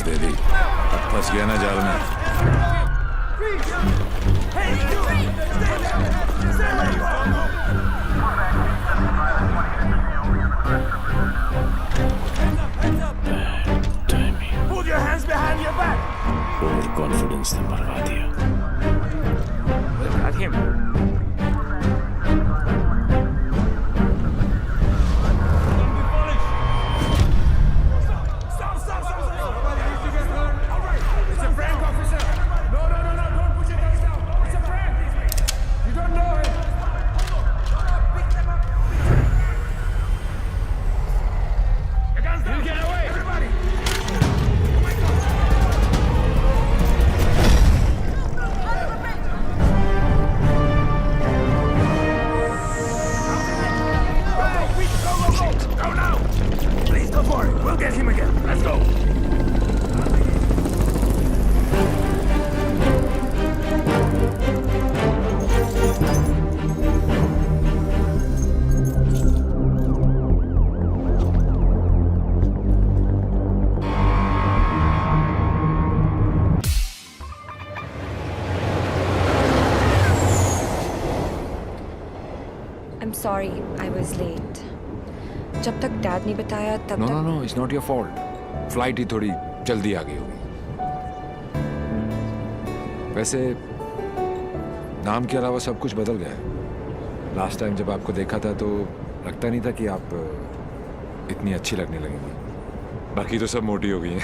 बस दे दी, अब फंस गया ना जाल में। Put your hands behind your back. Over confidence ने मरवा दिया। Got him. It's a prank, officer. No, don't put your guns down. It's a prank. You don't know him. Pick them up. Your guns down. Get away, everybody. Go now! Please go for it. We'll get him again. Let's go. I'm sorry, I was late. जब तक dad ने बताया तब no तक no no, it's not your fault. Flight ही थोड़ी जल्दी आ गई होगी। वैसे नाम के अलावा सब कुछ बदल गया है। लास्ट टाइम जब आपको देखा था तो लगता नहीं था कि आप इतनी अच्छी लगने लगेंगी। बाकी तो सब मोटी हो गई हैं।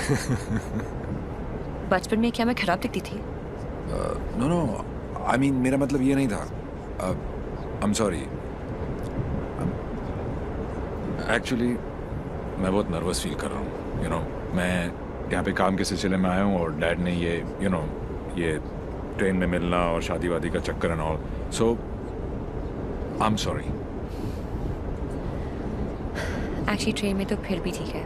बचपन में क्या मैं खराब दिखती थी? नो नो, आई मीन मेरा मतलब ये नहीं था। I am sorry. एक्चुअली मैं बहुत नर्वस फील कर रहा हूँ। यू नो, मैं यहाँ पे काम के सिलसिले में आया हूँ और डैड ने ये ये ट्रेन में मिलना और शादी वादी का चक्कर and all, so I am sorry. Actually train में तो फिर भी ठीक है।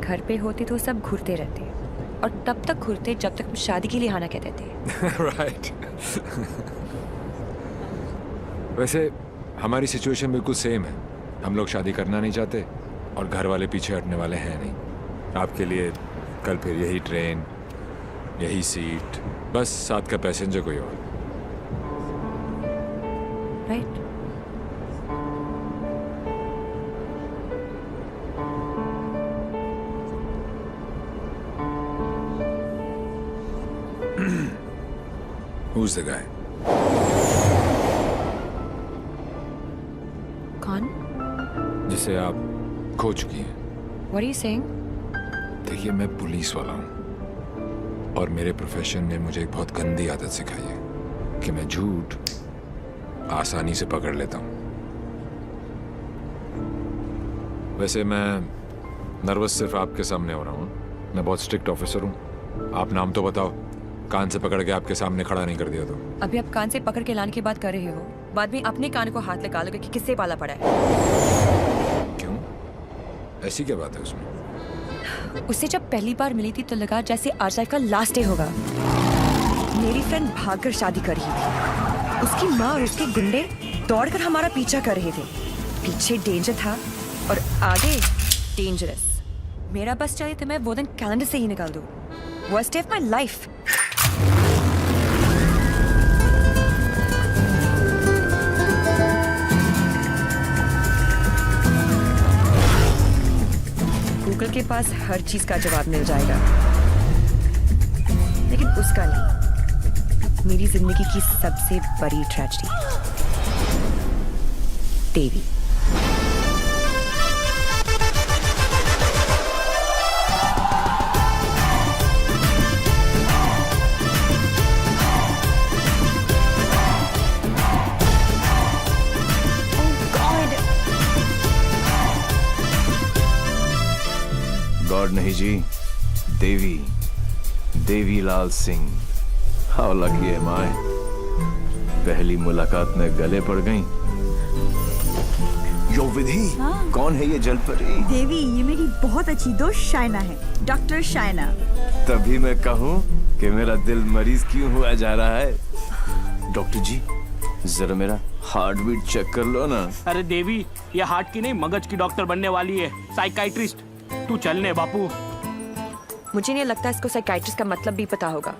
घर पे होते तो सब घूरते रहते और तब तक घूरते जब तक शादी के लिए आना कहते थे। राइट। वैसे हमारी सिचुएशन बिल्कुल सेम है। हम लोग शादी करना नहीं चाहते और घर वाले पीछे हटने वाले हैं नहीं। आपके लिए कल फिर यही ट्रेन, यही सीट, बस साथ का पैसेंजर कोई और। राइट? Who's the guy? कौन? जिसे आप खो चुकी हैं। What are you saying? देखिए, मैं पुलिस वाला हूँ और मेरे प्रोफेशन ने मुझे एक बहुत गंदी आदत सिखाई है कि मैं झूठ आसानी से पकड़ लेता हूँ। वैसे मैं नर्वस सिर्फ आपके सामने हो रहा हूँ। मैं बहुत स्ट्रिक्ट ऑफिसर हूँ। आप नाम तो बताओ, कान से पकड़ के आपके सामने खड़ा नहीं कर दिया तो। अभी आप कान से पकड़ के लाने की बात कर रहे हो, बाद में अपने कान को हाथ लगा लोगे कि किससे पाला पड़ा है। क्यों? ऐसी क्या बात है उसमें? उससे जब पहली बार मिली थी तो लगा जैसे आज लाइफ का लास्ट डे होगा। मेरी फ्रेंड भागकर शादी कर रही थी। उसकी माँ और उसके गुंडे दौड़कर हमारा पीछा कर रहे थे। पीछे डेंजर था और आगे डेंजरस। मेरा बस चाहिए तो मैं वो दिन कैलेंडर से ही निकाल दूं। Worst day of my life. Google के पास हर चीज का जवाब मिल जाएगा, लेकिन उसका नहीं। मेरी जिंदगी की सबसे बड़ी ट्रेजेडी, देवी। गॉड नहीं जी, Devi, Devilal Singh. How lucky am I. पहली मुलाकात में गले पड़ गई। यो विधि, कौन है ये जलपरी? देवी, ये मेरी बहुत अच्छी दोस्त शायना है, डॉक्टर शायना। तभी मैं कहूँ कि मेरा दिल मरीज क्यों हुआ जा रहा है। डॉक्टर जी, जरा मेरा हार्ट बीट चेक कर लो ना। अरे देवी, ये हार्ट की नहीं मगज की डॉक्टर बनने वाली है, साइकाइट्रिस्ट। तू चलने बापू। मुझे नहीं लगता इसको साइकाइट्रिस्ट का मतलब भी पता होगा।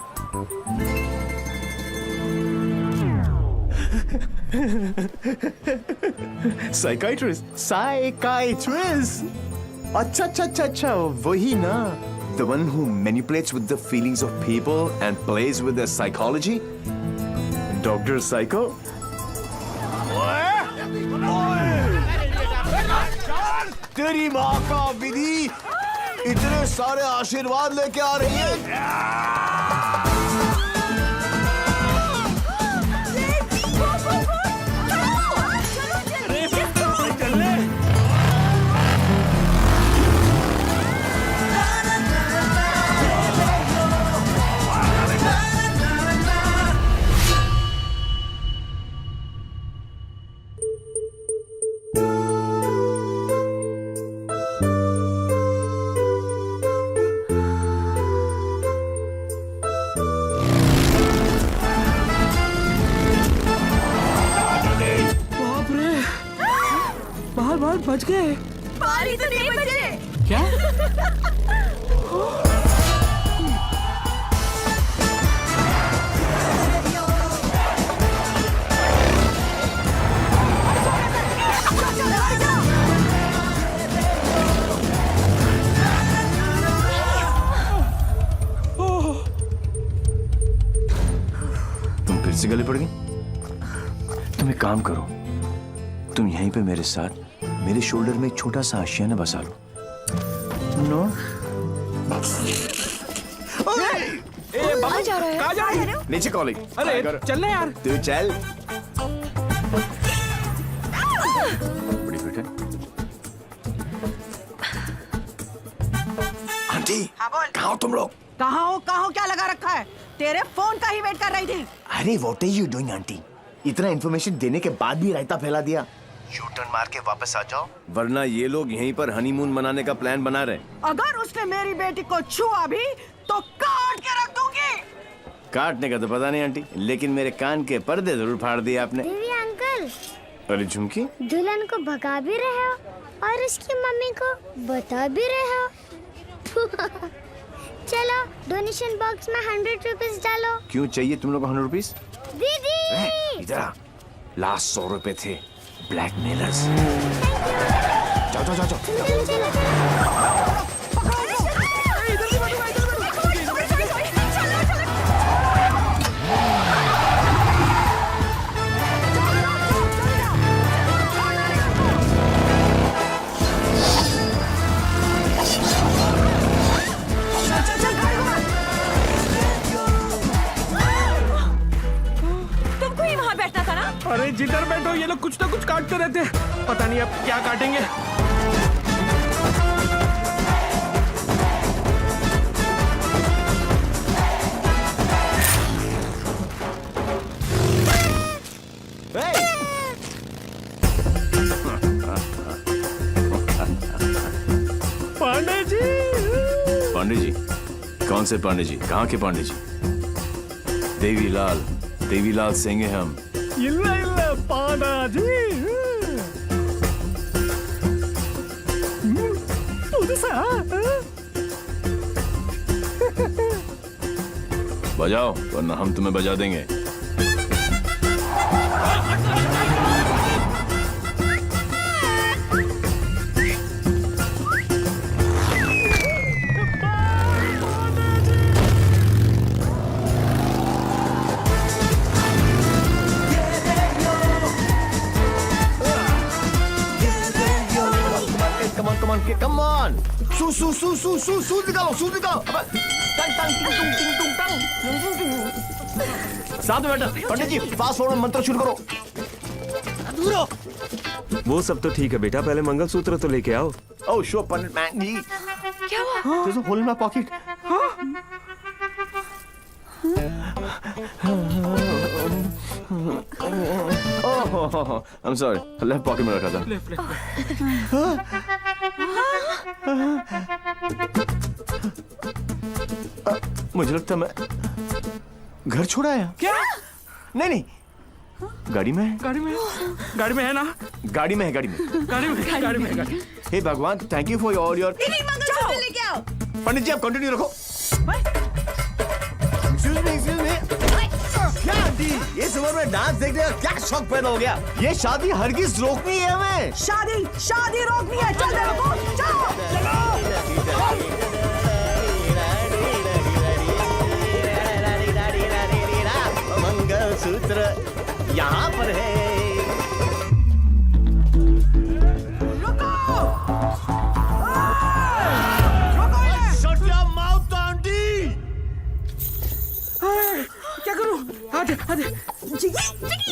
साइकाइट्रिस्ट अच्छा वही ना, the one who manipulates with the feelings of people and plays with their psychology, Dr. Psycho. तेरी माँ का विधि इतने सारे आशीर्वाद लेके आ रही है। बाल बच गए। बाल ही तो नहीं बचे। क्या? तुम फिर से गले पड़ गई? तुम एक काम करो, तुम यहीं पे मेरे साथ मेरे शोल्डर में एक छोटा सा आशियाना बसा लो। नो कहाँ जा रहा है? कहाँ जा रही है? नीचे कॉलिंग। अरे चलना यार। तू चल। बड़ी फिट है। आंटी कहाँ हो तुम लोग? कहाँ हो क्या लगा रखा है? तेरे फोन का ही वेट कर रही थी। अरे what are you doing aunty? इतना इन्फॉर्मेशन देने के बाद भी रायता फैला दिया। यू टर्न मार के वापस आ जाओ, वरना ये लोग यहीं पर हनीमून मनाने का प्लान बना रहे। अगर उसने मेरी बेटी को छुआ भी तो काट के रख दूंगी। काटने का तो पता नहीं आंटी, लेकिन मेरे कान के पर्दे जरूर फाड़ दिए आपने। देवी अंकल, अरे झुमकी, दुल्हन को भगा भी रहे हो और उसकी मम्मी को बता भी रहे हो। चलो डोनेशन बॉक्स में 100 रुपीस डालो। क्यों चाहिए तुम लोग को 100 रुपीस? दीदी इधर आ, लास्ट 100 रुपए थे ब्लैकमेलर्स। जाओ जाओ जाओ जाओ। तुमको ही वहाँ बैठना था ना? अरे जिधर बैठो ये लोग कुछ ना कुछ काटते रहते हैं, पता नहीं अब क्या काटेंगे। पांडे जी। पांडे जी? कौन से पांडे जी? कहाँ के पांडे जी? देवीलाल सिंह हैं हम। ಇಲ್ಲ ಇಲ್ಲ ಪಾಂಡಾಜಿ पुதுசா बजाओ वरना हम तुम्हें बजा देंगे। Come on! सूज निकालो। साथ में बैठो। पंडित जी फास्ट फॉरवर्ड मंत्र शुरू करो। वो सब तो ठीक है बेटा, पहले मंगलसूत्र तो लेके आओ। Oh sure पंडित मैन जी। क्या हुआ? There's a hole in my pocket. Oh, I'm sorry. Left pocket में रखा था। मुझे लगता मैं घर छोड़ आया। क्या? नहीं गाड़ी में है? गाड़ी में है ना? गाड़ी में है, गाड़ी में। गाड़ी में। हे भगवान, thank you for all your. Mangalsutra लेके आओ। पंडित जी आप कंटिन्यू रखो। Excuse me, excuse me। क्या आंटी, इस उम्र में डांस देखने का क्या शौक पैदा हो गया? ये शादी हरगिज रोकनी है हमें। शादी रोकनी है। चल दे को, चलो। मंगलसूत्र यहाँ पर है। Shut your mouth, aunty. क्या करूं? आधे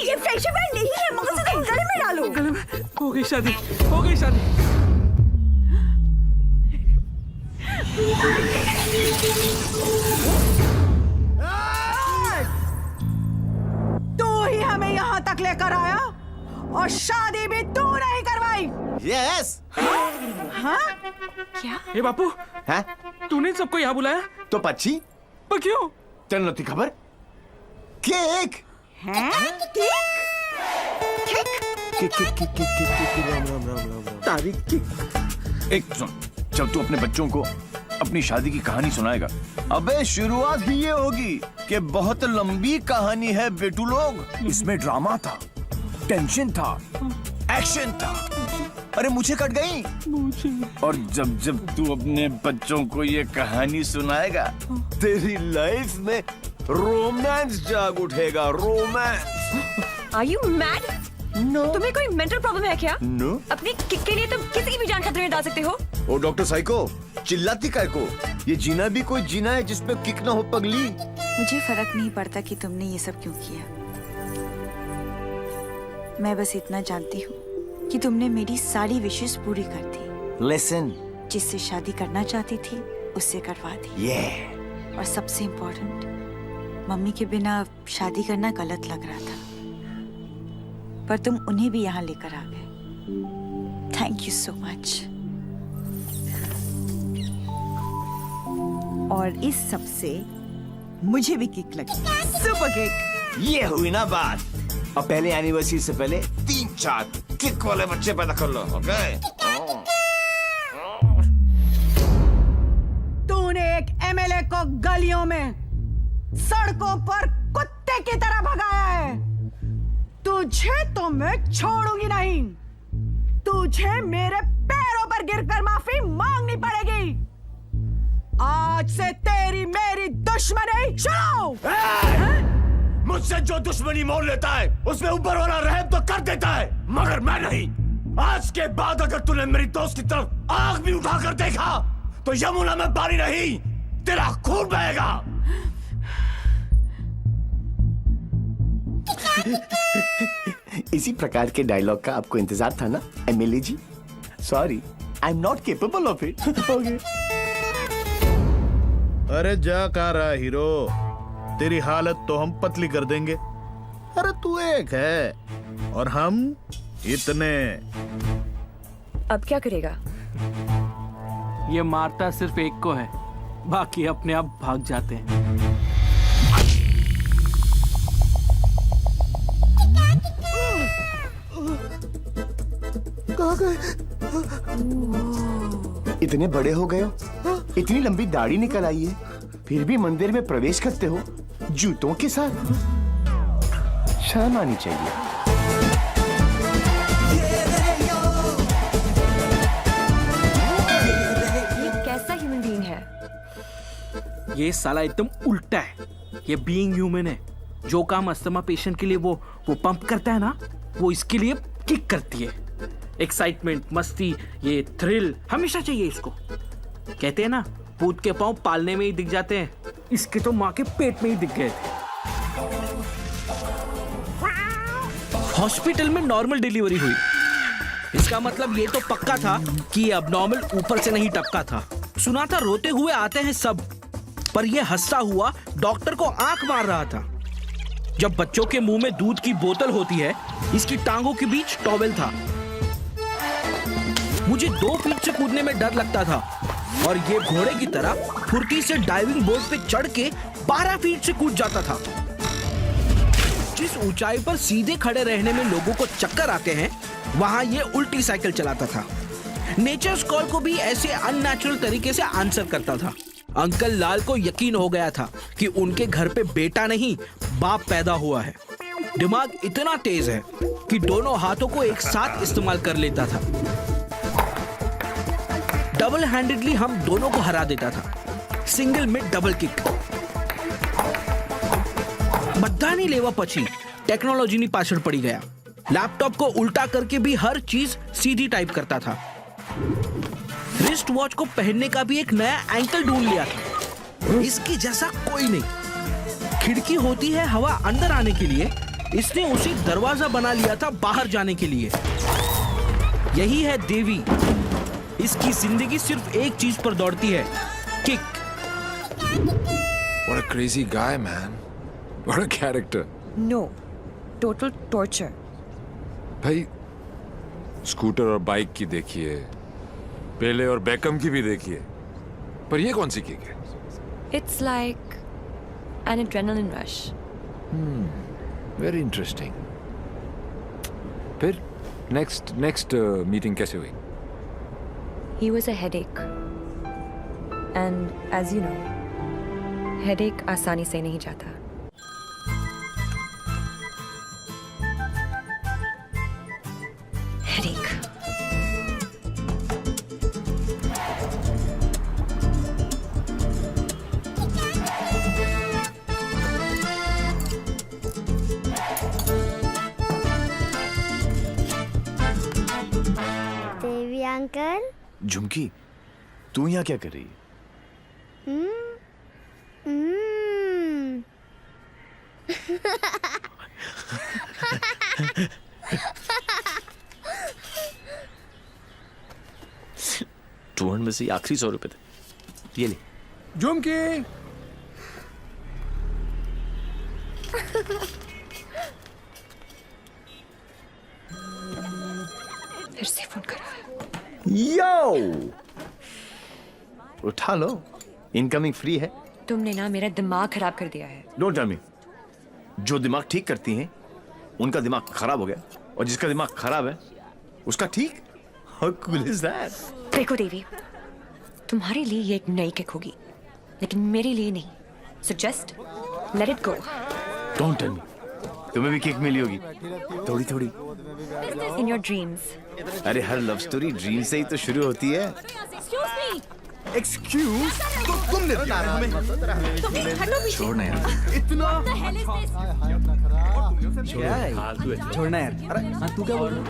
ये फ्रेंडशिप बैंड नहीं है, मंगलसूत्र गले में डालो। गले में हो गई शादी। तू ही हमें यहाँ तक लेकर आया और शादी भी तू नहीं करवाई। Yes। हाँ? ए बापू, हैं? तूने सबको यहाँ बुलाया? तो पक्षी पर क्यों? तेरे नती खबर? केक। हैं? तारीख की। एक सुन, जब तू अपने बच्चों को अपनी शादी की कहानी सुनाएगा, अबे शुरुआत ही ये होगी कि बहुत लंबी कहानी है बेटू लोग। इसमें ड्रामा था, टेंशन था, एक्शन था। अरे मुझे कट गई। और जब जब तू अपने बच्चों को ये कहानी सुनाएगा, तेरी लाइफ में रोमांस जाग उठेगा। Romance. Are you mad? No तुम्हें कोई मेंटल प्रॉब्लम है क्या? नो। अपनी किक के लिए तुम किसी की भी जान खतरे में डाल सकते हो। ओ डॉक्टर साइको, चिल्लाती काय को? ये जीना भी कोई जीना है जिसपे किक ना हो पगली। मुझे फर्क नहीं पड़ता कि तुमने ये सब क्यों किया। मैं बस इतना जानती हूँ कि तुमने मेरी सारी विशेष पूरी कर दी। लिसन। जिससे शादी करना चाहती थी उससे करवा दी। और सबसे इम्पोर्टेंट, मम्मी के बिना शादी करना गलत लग रहा था, पर तुम उन्हें भी यहाँ लेकर आ गए। Thank you so much. और इस सब से मुझे भी किक लगी। Super kick. ये हुई ना बात। अब पहले एनिवर्सरी से पहले 3-4 किक वाले बच्चे पैदा कर लो, ओके? तूने एक एमएलए को गलियों में, सड़कों पर कुत्ते की तरह भगाया है। तुझे तो मैं छोड़ूंगी नहीं। तुझे मेरे पैरों पर गिरकर माफी मांगनी पड़ेगी। आज से तेरी मेरी दुश्मनी शुरू। मुझसे जो दुश्मनी मोल लेता है उसमें ऊपर वाला रहम तो कर देता है, मगर मैं नहीं। आज के बाद अगर तूने मेरी दोस्त की तरफ आग भी उठाकर देखा तो यमुना में पानी नहीं, तेरा खून बहेगा। इसी प्रकार के डायलॉग का आपको इंतजार था ना MLA ji? Sorry, I am not capable of it. अरे जा कहाँ रहा हीरो, तेरी हालत तो हम पतली कर देंगे। अरे तू एक है और हम इतने। अब क्या करेगा? ये मारता सिर्फ एक को है, बाकी अपने आप भाग जाते हैं। कहाँ गए? इतने बड़े हो गए हो, इतनी लंबी दाढ़ी निकल आई है, फिर भी मंदिर में प्रवेश करते हो जूतों के साथ। शर्म आनी चाहिए। ये कैसा ह्यूमन बीइंग है? ये साला एकदम उल्टा है। ये बीइंग ह्यूमन है। जो काम अस्थमा पेशेंट के लिए वो पंप करता है ना, वो इसके लिए किक करती है। एक्साइटमेंट, मस्ती, ये थ्रिल हमेशा चाहिए इसको। कहते हैं ना, पूत के पांव पालने में ही दिख जाते हैं, इसके तो माँ के पेट में ही दिख गए थे। हॉस्पिटल में नॉर्मल डिलीवरी हुई, इसका मतलब ये तो पक्का था कि अबनॉर्मल ऊपर से नहीं टपका था। सुना था रोते हुए आते हैं सब, पर ये हंसता हुआ डॉक्टर को आंख मार रहा था। जब बच्चों के मुंह में दूध की बोतल होती है, इसकी टांगों के बीच टॉवेल था। मुझे 2 फीट से कूदने में डर लगता था और ये घोड़े की तरह फुर्ती से डाइविंग बोर्ड पे चढ़ के 12 फीट से कूद जाता था। जिस ऊंचाई पर सीधे खड़े रहने में लोगों को चक्कर आते हैं, वहां ये उल्टी साइकिल चलाता था। नेचर्स कॉल को भी ऐसे अननेचुरल तरीके से आंसर करता था। अंकल लाल को यकीन हो गया था कि उनके घर पे बेटा नहीं बाप पैदा हुआ है। दिमाग इतना तेज है कि दोनों हाथों को एक साथ इस्तेमाल कर लेता था। डबल हैंडेडली हम दोनों को हरा देता था, सिंगल में डबल किक। बधानी लेवा पची टेक्नोलॉजी पाछड़ पड़ी गया। लैपटॉप को उल्टा करके भी हर चीज सीधी टाइप करता था। रिस्ट वॉच को पहनने का भी एक नया एंकल ढूंढ लिया था। इसकी जैसा कोई नहीं। खिड़की होती है हवा अंदर आने के लिए, इसने उसे दरवाजा बना लिया था बाहर जाने के लिए। यही है देवी। इसकी जिंदगी सिर्फ एक चीज पर दौड़ती है, kick. What a crazy guy, man. What a character. No, total torture. भाई स्कूटर और बाइक की देखिए, पेले और बेकम की भी देखिए, पर ये कौन सी किक है? It's like an adrenaline rush. Very interesting. फिर नेक्स्ट मीटिंग कैसे हुई? He was a headache. And as you know, headache आसानी से नहीं जाता। Headache. देवी अंकल। झुमकी, तू यहाँ क्या कर रही है? टूर में से आखिरी 100 रुपए थे, ये ले। झुमकी। फिर से फोन करा है। यो, उठा लो, इनकमिंग फ्री है। तुमने ना मेरा दिमाग खराब कर दिया है। Don't tell me. जो दिमाग ठीक करती हैं उनका दिमाग खराब हो गया, और जिसका दिमाग खराब है उसका ठीक। How cool is that? देखो देवी, तुम्हारे लिए ये एक नई किक होगी, लेकिन मेरे लिए नहीं। So just let it go. Don't tell me. तुम्हें भी किक मिली होगी, थोड़ी थोड़ी। In your dreams. अरे हर लव स्टोरी ड्रीम से ही तो शुरू होती है। एक्सक्यूज, तो तुमने दिया हमें। छोड़ना यार, छोड़ना यार। अरे तू क्या बोल रहा है?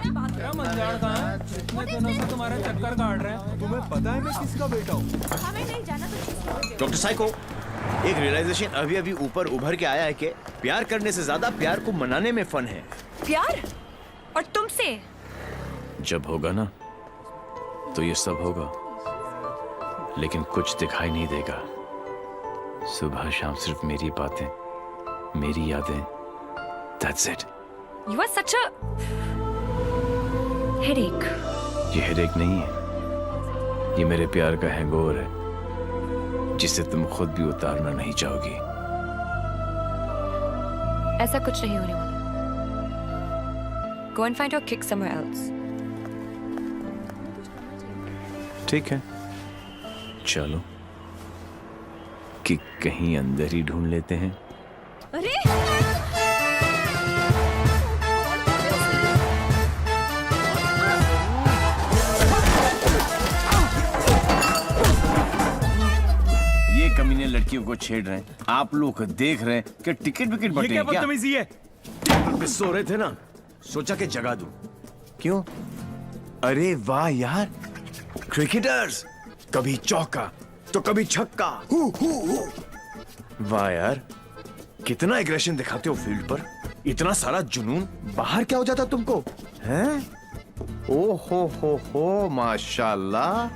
डॉक्टर साइको, एक रियलाइजेशन अभी अभी ऊपर उभर के आया है कि प्यार करने से ज्यादा प्यार को मनाने में फन है। प्यार? और तुमसे? जब होगा ना तो ये सब होगा, लेकिन कुछ दिखाई नहीं देगा। सुबह शाम सिर्फ मेरी बातें, मेरी यादें। That's it. You are such a headache. ये हेडेक नहीं है, ये मेरे प्यार का हैंगओवर है, जिसे तुम खुद भी उतारना नहीं चाहोगी। ऐसा कुछ नहीं होने वाला। Go and find your kick somewhere else. ठीक है, चलो कि कहीं अंदर ही ढूंढ लेते हैं। अरे ये कमीने लड़कियों को छेड़ रहे हैं, आप लोग देख रहे हैं कि टिकट विकेट बटे हैं क्या? है? टेबल पे सो रहे थे ना, सोचा कि जगा दूं। क्यों? अरे वाह यार, क्रिकेटर्स, कभी चौका तो कभी छक्का। वाह यार, कितना एग्रेशन दिखाते हो फील्ड पर, इतना सारा जुनून। बाहर क्या हो जाता तुमको, हैं? ओ हो, माशाल्लाह।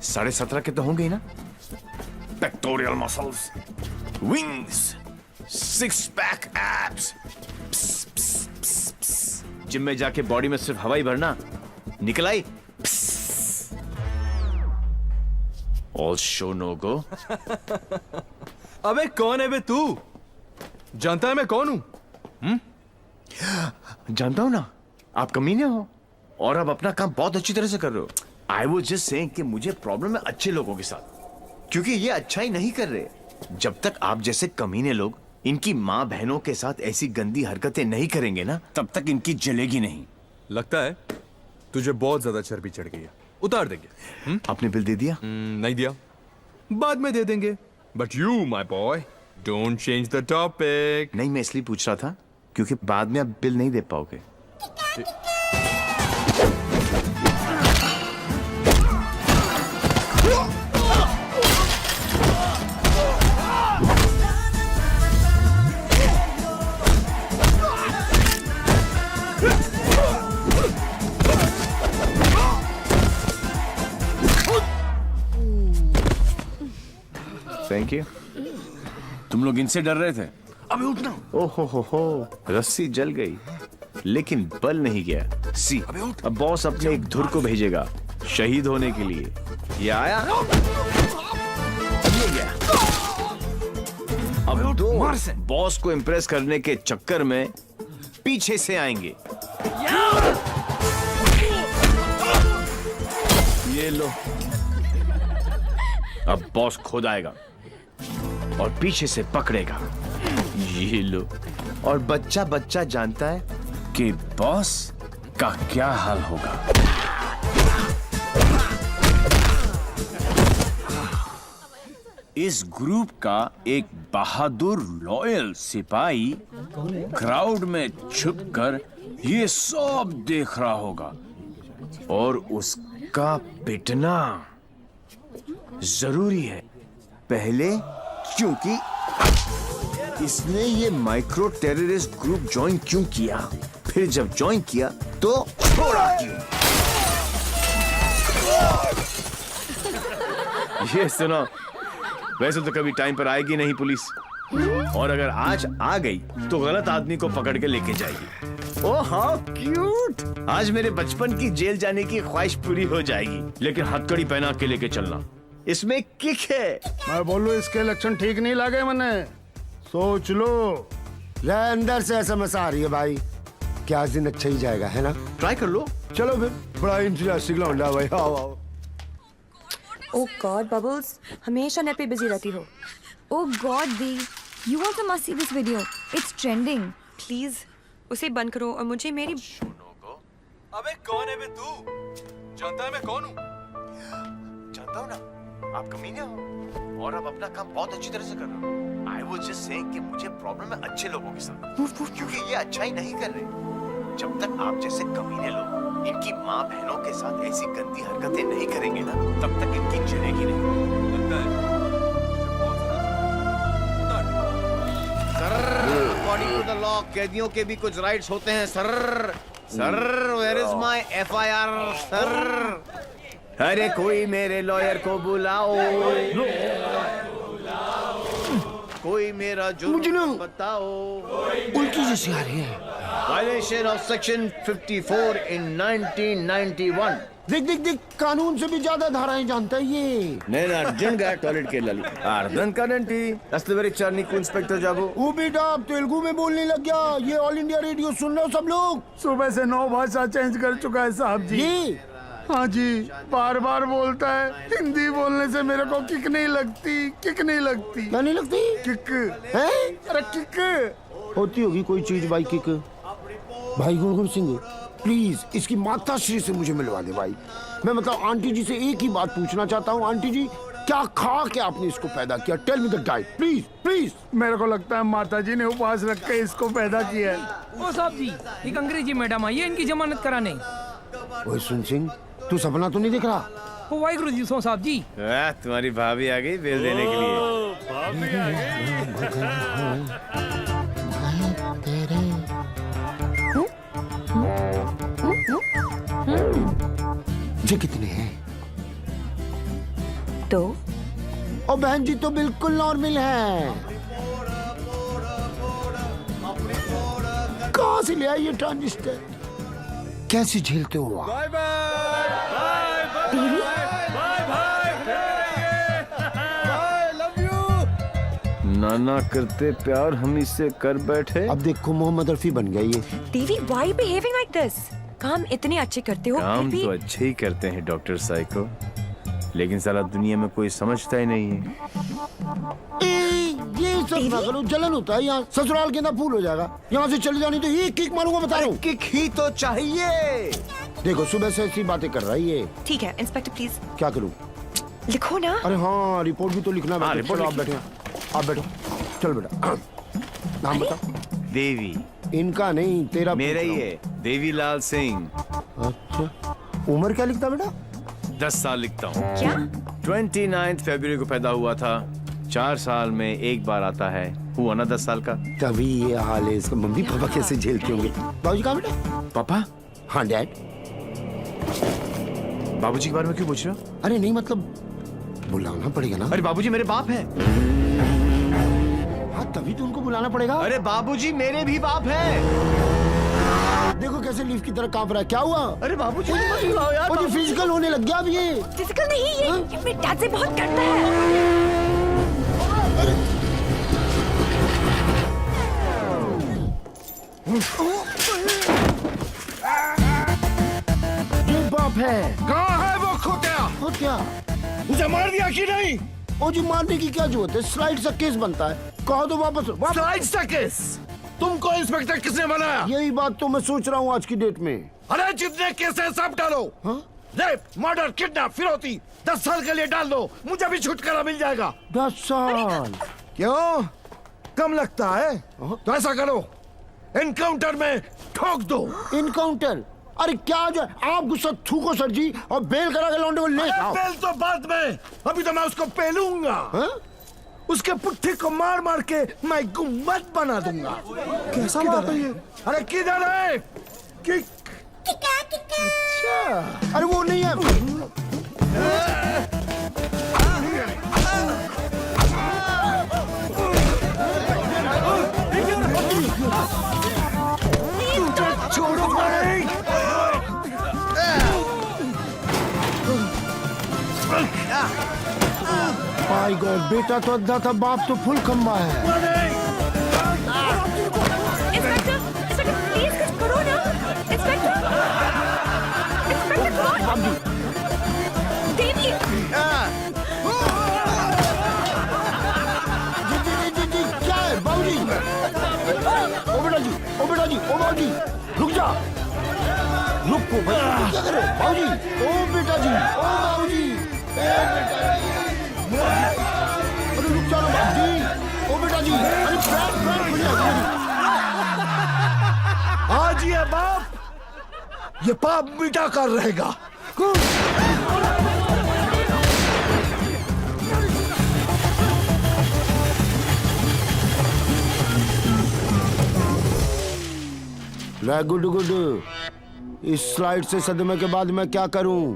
17.5 के तो होंगे ही ना? Pectoral muscles, wings, 6 pack abs. Gym में जाके बॉडी में सिर्फ हवा ही भरना, निकल आई। ऑल शो नो गो। अबे कौन है बे तू? जानता है मैं कौन हूं? जानता हूं ना, आप कमीने हो और आप अपना काम बहुत अच्छी तरह से कर रहे हो। आई वॉज जस्ट सेइंग कि मुझे प्रॉब्लम है अच्छे लोगों के साथ, क्योंकि ये अच्छा ही नहीं कर रहे। जब तक आप जैसे कमीने लोग इनकी माँ बहनों के साथ ऐसी गंदी हरकतें नहीं करेंगे ना, तब तक इनकी जलेगी नहीं। लगता है तुझे बहुत ज्यादा चर्बी चढ़ गई है, उतार देंगे। आपने बिल दे दिया? नहीं दिया, बाद में दे देंगे। But you my boy don't change the topic. नहीं, मैं इसलिए पूछ रहा था क्योंकि बाद में आप बिल नहीं दे पाओगे। Thank you. तुम लोग इनसे डर रहे थे? अबे उठना। ओहो हो, रस्सी जल गई लेकिन बल नहीं गया। सी, अब बॉस अपने एक धुर को भेजेगा शहीद होने के लिए। ये आया, ये गया। अब दो बॉस को इम्प्रेस करने के चक्कर में पीछे से आएंगे। ये लो, अब बॉस खुद आएगा और पीछे से पकड़ेगा। ये लो, और बच्चा बच्चा जानता है कि बॉस का क्या हाल होगा। इस ग्रुप का एक बहादुर लॉयल सिपाही क्राउड में छुपकर ये सब देख रहा होगा और उसका पिटना जरूरी है। पहले क्योंकि इसने ये माइक्रो टेररिस्ट ग्रुप ज्वाइन क्यों किया, फिर जब ज्वाइन किया तो छोड़ा क्यों। ये सुनो, वैसे तो कभी टाइम पर आएगी नहीं पुलिस, और अगर आज आ गई तो गलत आदमी को पकड़ के लेके जाएगी। ओह हाउ क्यूट, आज मेरे बचपन की जेल जाने की ख्वाहिश पूरी हो जाएगी। लेकिन हथकड़ी पहना के लेके चलना, इसमें किक है। मैं बोलूं इसके लक्षण ठीक नहीं लगे मने, सोच लो। अंदर से एसएमएस आ रही है भाई, क्या आज दिन अच्छा ही जाएगा, है ना? ट्राई कर लो। चलो फिर, बड़ा इंटरेस्टिंग लौंडा भाई। आओ आओ। ओह गॉड बबल्स, हमेशा नेट पे बिजी रहती हो। Oh God, Dee, you also must see this video. It's trending. Please उसे बंद करो और मुझे मेरी अबे कौन है बे तू? जानता है मैं कौन हूँ? जानता हूँ ना, आप कमीने हो और आप अपना काम बहुत अच्छी तरह से कर रहे हो। आई वाज जस्ट सेइंग कि मुझे प्रॉब्लम है अच्छे लोगों के साथ, क्योंकि ये अच्छा ही नहीं कर रहे। जब तक आप जैसे कमीने लोग इनकी माँ बहनों के साथ ऐसी गंदी हरकतें नहीं करेंगे ना, तब तक इनकी जलेगी नहीं। लगता है अकॉर्डिंग टू द लॉ कैदियों के भी कुछ राइट्स होते हैं sir. Sir, where is my FIR sir? अरे कोई मेरे लॉयर को बुलाओ, कोई मेरा जुर्म बताओ। उल्टी जैसी आ रही है। वायलेशन ऑफ सेक्शन 54 इन 1991। देख देख देख, कानून से भी ज्यादा धाराएं जानता है ये। నేను అర్జెంట్గా టాయిలెట్ కి వెళ్ళాలి। అర్థం కాదండి, అసలు వెరీ నీకు ఇన్స్పెక్టర్ జాబు। वो बेटा अब तेलुगु में बोलने लग गया। ये ऑल इंडिया रेडियो सुन रहे हो सब लोग? सुबह से 9 भाषा चेंज कर चुका है साहब जी। ये हाँ जी, बार बार बोलता है। हिंदी बोलने से मेरे को किक नहीं लगती, किक नहीं लगती। क्या नहीं लगती? किक है? अरे किक होती होगी कोई चीज भाई किक। भाई गुणगुण सिंह, प्लीज इसकी माता श्री से मुझे मिलवा दे भाई। मैं मतलब आंटी जी से एक ही बात पूछना चाहता हूँ। आंटी जी, क्या खा के आपने इसको पैदा किया? Tell me the diet please please. मेरे को लगता है माता जी ने उपवास रख के इसको पैदा किया है। ओ साहब जी, एक अंग्रेजी मैडम आई है इनकी जमानत कराने। ओए सुन सिंह, तू सपना तो नहीं देख रहा? ओ वाहिगुरु जी सो साहब जी। तुम्हारी भाभी आ गई बिल देने के लिए। ये कितने हैं? तो और बहन जी तो बिल्कुल नॉर्मल है। कहाँ से ले आई ये ट्रांजिस्टर? कैसे झेलते हो आप? Bye bye. नाना करते प्यार हम इससे कर बैठे। अब देखो मोहम्मद रफी बन गया ये। देवी व्हाई बिहेविंग लाइक दिस? काम इतने अच्छे करते हो काम फिर तो भी अच्छे ही करते हैं डॉक्टर साइको, लेकिन साला दुनिया में कोई समझता ही नहीं है। ये सब ना करो, जलन होता है यहाँ। ससुराल के अंदर फूल हो जाएगा। यहाँ से चली जानी तो एक किक मारूंगा, बता रहा हूँ। किक ही तो चाहिए। देखो सुबह से ऐसी बातें कर रहा है ये। ठीक है इंस्पेक्टर प्लीज क्या करूँ? लिखो ना। अरे हाँ, रिपोर्ट भी तो लिखना है। रिपोर्ट चलो आप बैठे, आप बैठो। चल बेटा, नाम बता। देवी। इनका नहीं, तेरा मेरा पूछ ही रहा है, देवीलाल सिंह। हूँ। अच्छा, उम्र क्या लिखता बेटा? 10 साल लिखता हूँ। क्या? 29 फरवरी को पैदा हुआ था। 4 साल में एक बार आता है। हुआ ना 10 साल का। तभी ये हाल है इसका। मम्मी पापा कैसे झेलते होंगे? बाबूजी कहाँ बेटा? पापा? हाँ डैड। बाबूजी के बारे में क्यों पूछ रहे हो? अरे नहीं मतलब बुलाना पड़ेगा ना। अरे बाबूजी मेरे बाप है। हाँ तभी तो उनको बुलाना पड़ेगा। अरे बाबूजी मेरे भी बाप है। देखो कैसे लीफ की तरह कांप रहा है। क्या हुआ? अरे बाबूजी मत बुलाओ यार। मुझे फिजिकल होने लग गया अब ये। फिजिकल नहीं, ये मेरे डैड से बहुत करता है। ये बाप है। कहाँ है वो खोतिया? और क्या? उसे मार दिया कि नहीं? ओ जी, मारने की क्या जरूरत है? स्लाइड सा केस बनता है। कहो तो वापस स्लाइड सा केस? तुमको इंस्पेक्टर किसने बनाया? यही बात तो मैं सोच रहा हूँ आज की डेट में। अरे जितने केस है सब डालो। हाँ? रेप, मर्डर, किडनैप, फिरौती 10 साल के लिए डाल दो। मुझे भी छुटकारा मिल जाएगा। 10 साल? क्यों? कम लगता है? तो ऐसा करो, एनकाउंटर में ठोक दो। इनकाउंटर? अरे क्या जो आप गुस्सा थूको सर जी, और बेल करा के लौंडे को ले आओ। बेल तो बाद में, अभी तो मैं उसको पेलूंगा। हाँ? उसके पुट्ठी को मार मार के मैं गुम्बद बना दूंगा। कैसा बात है ये? अरे किधर है? किक। अच्छा, अरे वो नहीं है। छोड़ो भाई। माय गॉड, बेटा तो अद्धा था, बाप तो फुल खंबा है। इंस्पेक्टर, इंस्पेक्टर प्लीज कुछ करो ना। इंस्पेक्टर, इंस्पेक्टर कौन? देवी। जी, क्या है बाबूजी? ओ बेटा जी, ओ बेटा जी, ओ बाबूजी, रुक जा। रुको भाई, क्या करे बाबूजी? ओ बेटा जी, ओ बाबूजी, ए बेटा जी। अरे रुक जा ना बाबूजी, ओ बेटा जी। अरे प्राण खुल जाएगी। आज ये बाप ये पाप मिटा कर रहेगा। Good good. इस स्लाइड से सदमे के बाद मैं क्या करूं?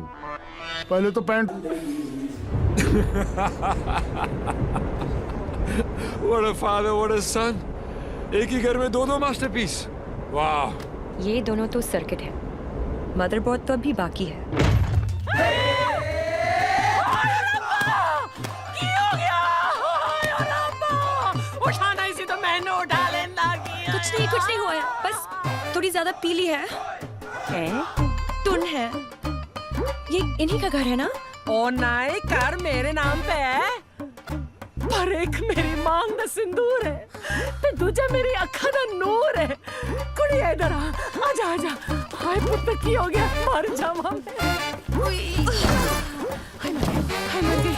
पहले तो pant. What a father, what a son. एक ही घर में दो मास्टरपीस। वाह। ये दोनों तो सर्किट है, मदरबोर्ड तो अभी बाकी है। उठाना इसी तो मैंने उठा लेना किया। कुछ नहीं हुआ है, बस थोड़ी ज्यादा पीली है। टुन है। ये इन्हीं का घर है ना? ओ नहीं, कर मेरे नाम पे है, पर एक मेरी मांग दा सिंदूर है, ते दूजा मेरी अखा दा नूर है। कुड़ी इधर आ, आजा आजा। हाय पुत्र की हो गया, मर जावा मैं। हाय मर गई।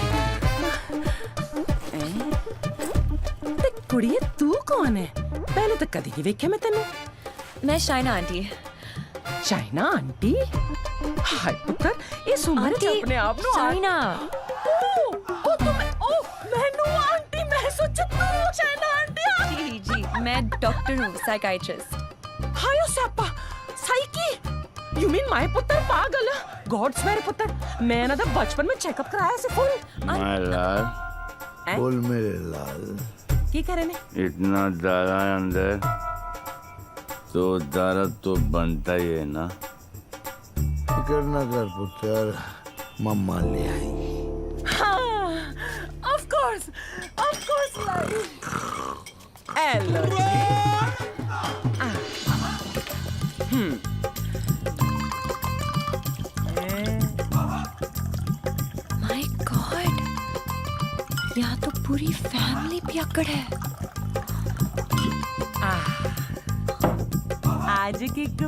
ते कुड़िए तू कौन है? पहले तो कदी नहीं वेख्या मैं तेनू। मैं शाइना आंटी। China aunty? हाय पुत्र, इस उम्र च अपने आप नु शाइना। ओ मैनू आंटी मैं सोचा तू चाइना आंटी। जी, मैं डॉक्टर हूँ, साइकाइट्रिस्ट। हायो Sapa, psyche. You mean my पुत्र पागल? गॉड्स मेरे पुत्र, मैं ना बचपन में चेकअप कराया से फुल। माय लाल। बोल मेरे लाल। की करे ने? इतना दारा अंदर तो दारा तो बनता ही है ना। फिकर न कर पुत्र, मम्मा ले आई। हाँ, of course course like. Hello. My God, यहाँ तो पूरी फैमिली पियक्कड़ है। आज किक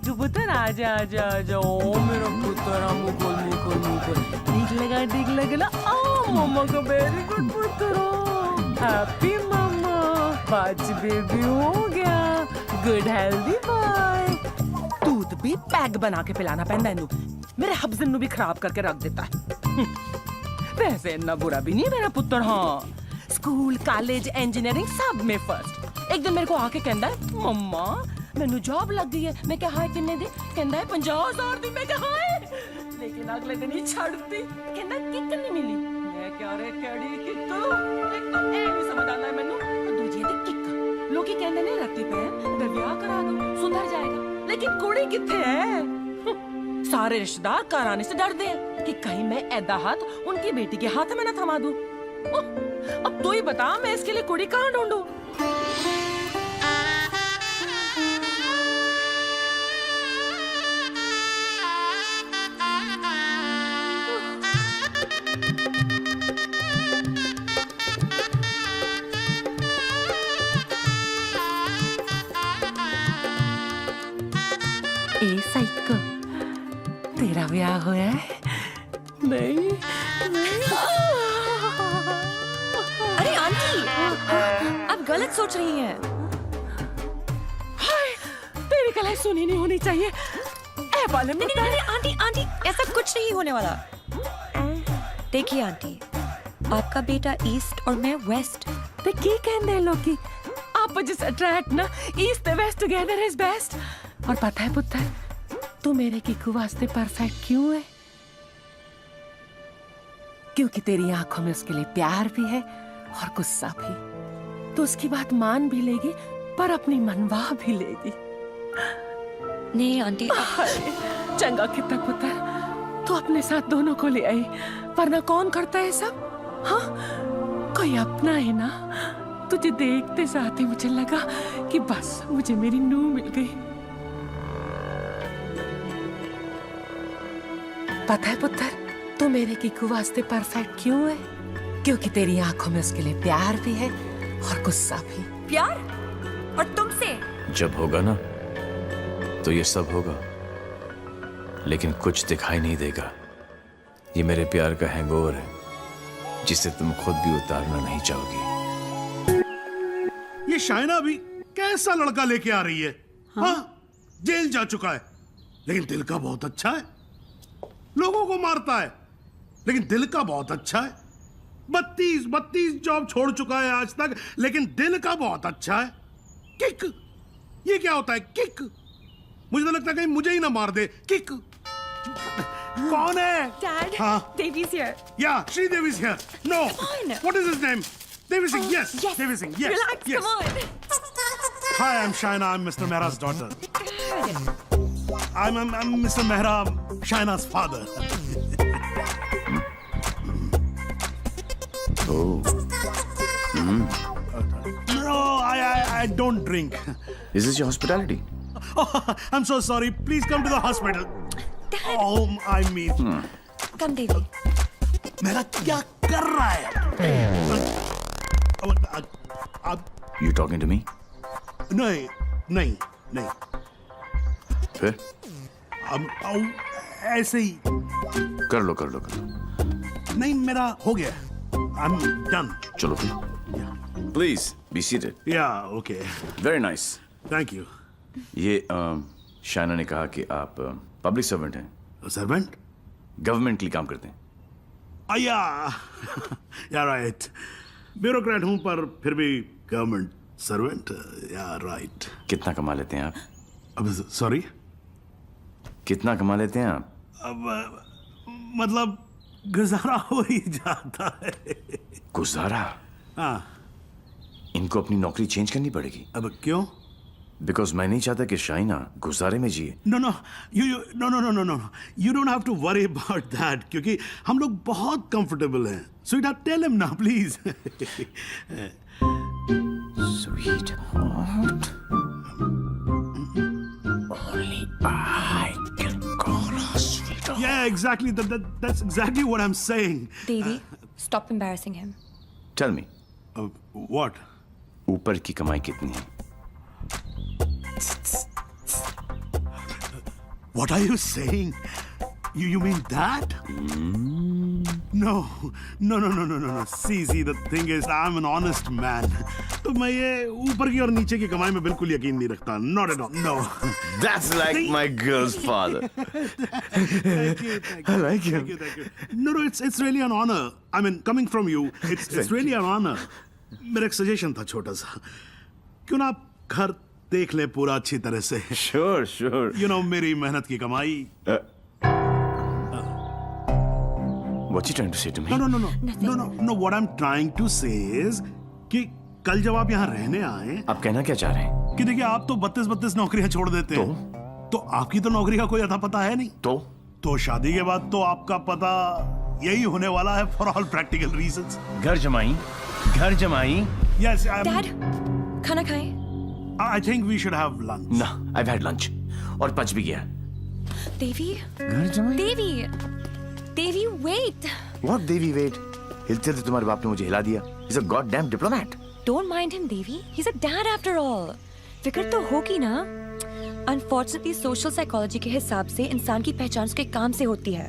पुत्र आजा आजा आजा। ओ मेरा पुत्र, मुकुल ठीक लगा ना। ओ मम्मा का वेरी गुड पुत्र, हैप्पी मम्मा, पांच बेबी हो गया, गुड हेल्दी बॉय। दूध भी पैक बना के पिलाना पैंदा इनू, मेरे हब्जन नु भी खराब करके रख देता है। वैसे इतना बुरा भी नहीं है मेरा पुत्र। हाँ, स्कूल कॉलेज इंजीनियरिंग सब में फर्स्ट। एक दिन मेरे को आके कहता है, मम्मा मैनू जॉब लग गई है। मैं क्या हाय किन्ने दी? कहता है 50,000 दी। मैं क्या हाय, लेकिन अगले दिन ही छड़ती। कहता किक नहीं मिली। मैं क्या रे केड़ी किक, एक तो ए नहीं समझ आता है मैनू, दूजी दी किक। लोग ही कहते ने रत्ती पैन ते ब्याह करा दो सुधर जाएगा, लेकिन कुड़ी किथे है? सारे रिश्तेदार घर आने से डरते हैं कि कहीं मैं ऐदा हाथ उनकी बेटी के हाथ में न थमा दूं। अब तू ही बता, मैं इसके लिए कुड़ी कहाँ ढूंढूं? ए साइको, तेरा ब्याह हुआ है? नहीं। अरे आंटी, आप गलत सोच रही हैं। हाय, तेरी कलाई सुनी नहीं होनी चाहिए। ए बाले में नहीं, आंटी ऐसा कुछ नहीं होने वाला। देखिए आंटी, आपका बेटा ईस्ट और मैं वेस्ट। ते की कहंदे हैं लोग की आपस अट्रैक्ट ना, east west together is best. और पता है पुत्र, तू मेरे किकू वास्ते परफेक्ट क्यों है? क्योंकि तेरी आंखों में उसके लिए प्यार भी है और गुस्सा भी। तो उसकी बात मान भी लेगी, पर अपनी मनवा भी लेगी। नहीं आंटी, चंगा कितना पुत्र, तू अपने साथ दोनों को ले आई, वरना कौन करता है सब? हाँ, कोई अपना है ना। तुझे देखते साथ ही मुझे लगा कि बस मुझे मेरी नूह मिल गई। पता है पुत्र, तू मेरे किकू वास्ते परफेक्ट क्यों है? क्योंकि तेरी आंखों में उसके लिए प्यार भी है और गुस्सा भी। प्यार? और तुमसे? जब होगा ना तो ये सब होगा, लेकिन कुछ दिखाई नहीं देगा। ये मेरे प्यार का हैंगओवर है, जिसे तुम खुद भी उतारना नहीं चाहोगी। ये शाइना भी कैसा लड़का लेके आ रही है? हाँ, जेल जा चुका है, लेकिन दिल का बहुत अच्छा है। लोगों को मारता है, लेकिन दिल का बहुत अच्छा है। 32 जॉब छोड़ चुका है आज तक, लेकिन दिल का बहुत अच्छा है। किक, ये क्या होता है किक? मुझे तो लगता है कहीं मुझे ही ना मार दे। किक कौन है? Dad, हाँ, Devi's here. Yeah, Sridevi is here. No. Come on. What is his name? Devi Singh. Yes. Yes. Devi Singh. Yes. Relax, Yes. come on. Hi, I'm Shaina. I'm Mr. Mehra's daughter. I'm Mr. Mehra, Shaina's father. Oh. No, I don't drink. Is this your hospitality? Oh, I'm so sorry. Please come to the hospital. Dad. Oh, I mean. Come, Devi. मेरा क्या कर रहा है? You talking to me? नहीं. फिर? ऐसे ही. कर लो. नहीं, मेरा हो गया. I'm done. चलो फिर. Please be seated. Yeah, okay. Very nice. Thank you. ये शाइना ने कहा कि आप पब्लिक सर्वेंट हैं, Servant? गवर्नमेंट के लिए काम करते हैं। Yeah, right. ब्यूरोक्रेट हूं, पर फिर भी गवर्नमेंट सर्वेंट। या राइट। कितना कमा लेते हैं आप? अब सॉरी, कितना कमा लेते हैं आप? अब मतलब गुजारा हो ही जाता है। गुजारा? हाँ। इनको अपनी नौकरी चेंज करनी पड़ेगी। अब क्यों? बिकॉज मैं नहीं चाहता कि शाइना गुजारे में जिए। No, no, no. You don't have to worry about that क्योंकि हम लोग बहुत comfortable हैं. Sweetheart, tell him now, please. Sweetheart. Only I can call her sweetheart. Yeah, exactly. That's exactly what I'm saying. Devi, stop embarrassing him. Tell me, What? ऊपर की कमाई कितनी है? What are you saying? You mean that? No. See, the thing is, I'm an honest man. तो मैं ये ऊपर की और नीचे की कमाई में बिल्कुल यकीन नहीं रखता. Not at all. No. That's like my girl's father. Thank you. I like him. Thank you. No, it's really an honor. I mean, coming from you, it's really an honor. मेरा एक सजेशन था छोटा सा. क्यों ना आप घर देख ले पूरा अच्छी तरह से. Sure. You know, मेरी मेहनत की कमाई. What you trying to say to me? No. What I'm trying to say is कि कल जब आप यहाँ रहने आए, आप कहना क्या चाह रहे हैं? कि देखिए आप तो 32 नौकरियां छोड़ देते हैं. तो आपकी तो नौकरी का कोई अता पता है नहीं. तो शादी के बाद तो आपका पता यही होने वाला है for all practical reasons. घर जमाई. Yes, Dad, खाना खाएं. I think we should have lunch. No, I've had lunch. और पच भी गया. Devi, घर जमाई. Devi, wait. What Devi, wait? हिलते थे तुम्हारे बाप ने मुझे हिला दिया. He's a goddamn diplomat. Don't mind him, Devi. He's a dad after all. फिक्र तो होगी ना. Unfortunately, social psychology के हिसाब से इंसान की पहचान उसके काम से होती है.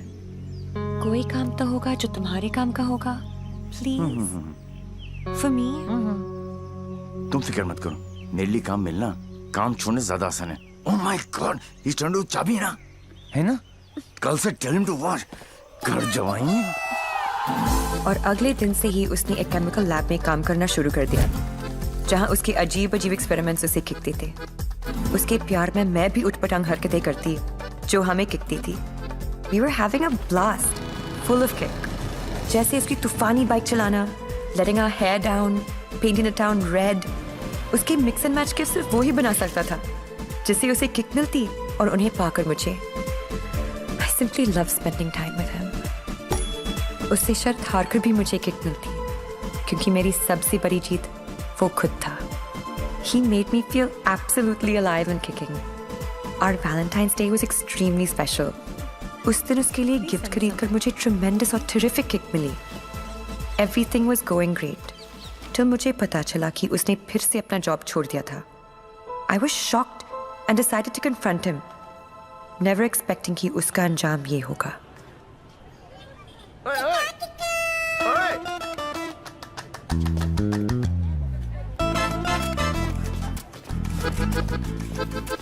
कोई काम तो होगा जो तुम्हारे काम का होगा. Please. For me. तुम फिक्र मत करो. मेरे लिए काम मिलना काम छोड़ने से ज्यादा आसान है. Oh my God, he's trying to चाबी ना, है ना? कल से tell him to watch. घर जवाई. और अगले दिन से ही उसने एक केमिकल लैब में काम करना शुरू कर दिया, जहां उसके अजीब एक्सपेरिमेंट्स उसे किकते थे. उसके प्यार में मैं भी उठपटांग हरकतें करती जो हमें किकती थी. We were having a blast, full of kick. जैसे उसकी तूफानी बाइक चलाना, letting our hair down, painting the town red. उसके मिक्स एंड मैच के सिर्फ वो ही बना सकता था जिससे उसे किक मिलती और उन्हें पाकर मुझे. I simply love spending time with him. उससे शर्त हारकर भी मुझे किक मिलती क्योंकि मेरी सबसे बड़ी जीत वो खुद था. He made me feel absolutely alive and kicking. Our Valentine's Day was extremely special. उस दिन उसके लिए गिफ्ट खरीदकर मुझे tremendous और terrific kick milli. Everything was going great. till मुझे पता चला कि उसने फिर से अपना जॉब छोड़ दिया था. I was shocked and decided to confront him, never expecting कि उसका अंजाम ये होगा.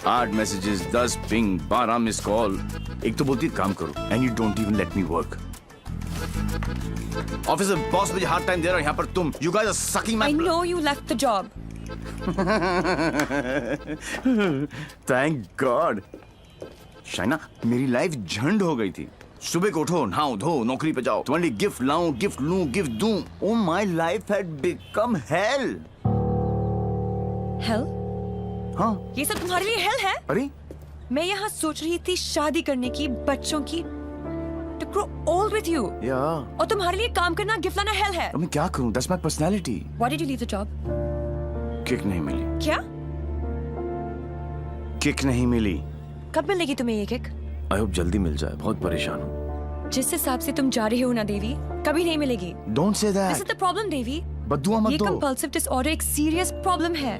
आठ मैसेजेस, 10 पिंग, 12 मिस कॉल. एक तो बोलती काम करो and you don't even let me work. Office में बॉस मुझे हार्ड टाइम दे रहा है, यहाँ पर तुम you guys are sucking my. I know you left the job. Thank God. Shaina, मेरी लाइफ झंड हो गई थी. सुबह को उठो, नहाओ धो, नौकरी पे जाओ, तुम्हारे लिए गिफ्ट लाऊं, गिफ्ट लूं, गिफ्ट दूं. Oh my life had become hello. Hell? हाँ. ये सब तुम्हारे लिए हेल है? अरे मैं यहाँ सोच रही थी शादी करने की, बच्चों की, to grow old with you. Yeah. और तुम्हारे लिए काम करना, गिफ्ट लाना हेल है. अब मैं क्या करूं? That's my personality. Why did you leave the job? Kick नहीं मिली. क्या? किक नहीं मिली. कब मिलेगी तुम्हें ये किक? I hope जल्दी मिल जाए. बहुत परेशान हूँ. जिस हिसाब से तुम जा रही हो ना देवी, कभी नहीं मिलेगी. Don't say that. This is the problem, देवी. बद्दुआ मत ये दो. compulsive disorder एक serious problem है.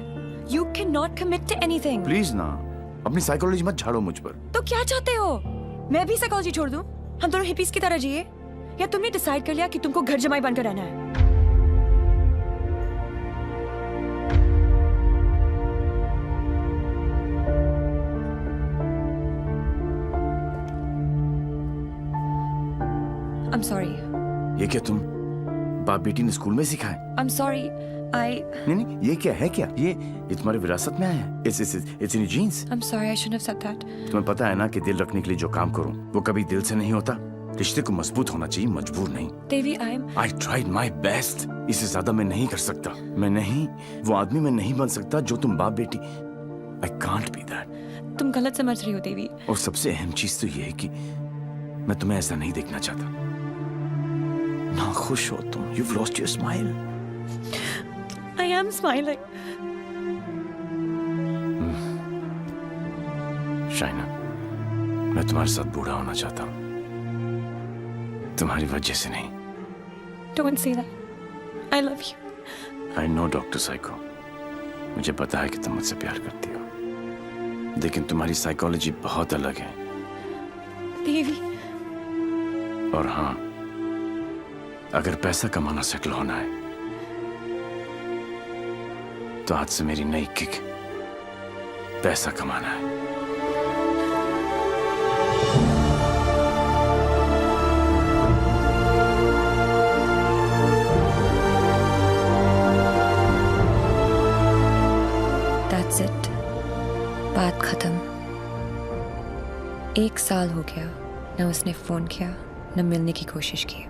You cannot commit to anything. Please ना. अपनी साइकोलॉजी मत झाड़ो मुझ पर. तो क्या चाहते हो? मैं भी साइकोलॉजी छोड़ दूं? हम दोनों हिपीज की तरह जिए? या तुमने डिसाइड कर लिया कि तुमको घर जमाई बनकर रहना है? I'm sorry. ये क्या तुम बाप बेटी ने स्कूल में सिखाए? I'm sorry. नहीं, ये क्या है क्या? ये तुम्हारी विरासत में आया है. It's in your genes. I'm sorry. I shouldn't have said that. तुम्हें पता है ना कि दिल रखने के लिए जो काम करूं वो कभी दिल से नहीं होता. रिश्ते को मजबूत होना चाहिए, मजबूर नहीं. देवी, I tried my best. इससे ज्यादा मैं नहीं कर सकता. मैं नहीं, वो आदमी मैं नहीं बन सकता जो तुम बाप बेटी. I can't be that. तुम गलत समझ रही हो देवी। और सबसे अहम चीज तो ये है कि मैं तुम्हें ऐसा नहीं देखना चाहता। ना खुश हो तुम। You've lost your smile. I am smiling. Shaina, मैं तुम्हारे साथ बूढ़ा होना चाहता हूँ, तुम्हारी वजह से नहीं। Don't say that. I love you. I know, doctor psycho, मुझे पता है कि तुम मुझसे प्यार करती हो, लेकिन तुम्हारी साइकोलॉजी बहुत अलग है। देवी। और हाँ, अगर पैसा कमाना सेटल होना है तो आज से मेरी नई किक पैसा कमाना है। That's it. बात खत्म। 1 साल हो गया, न उसने फोन किया न मिलने की कोशिश की।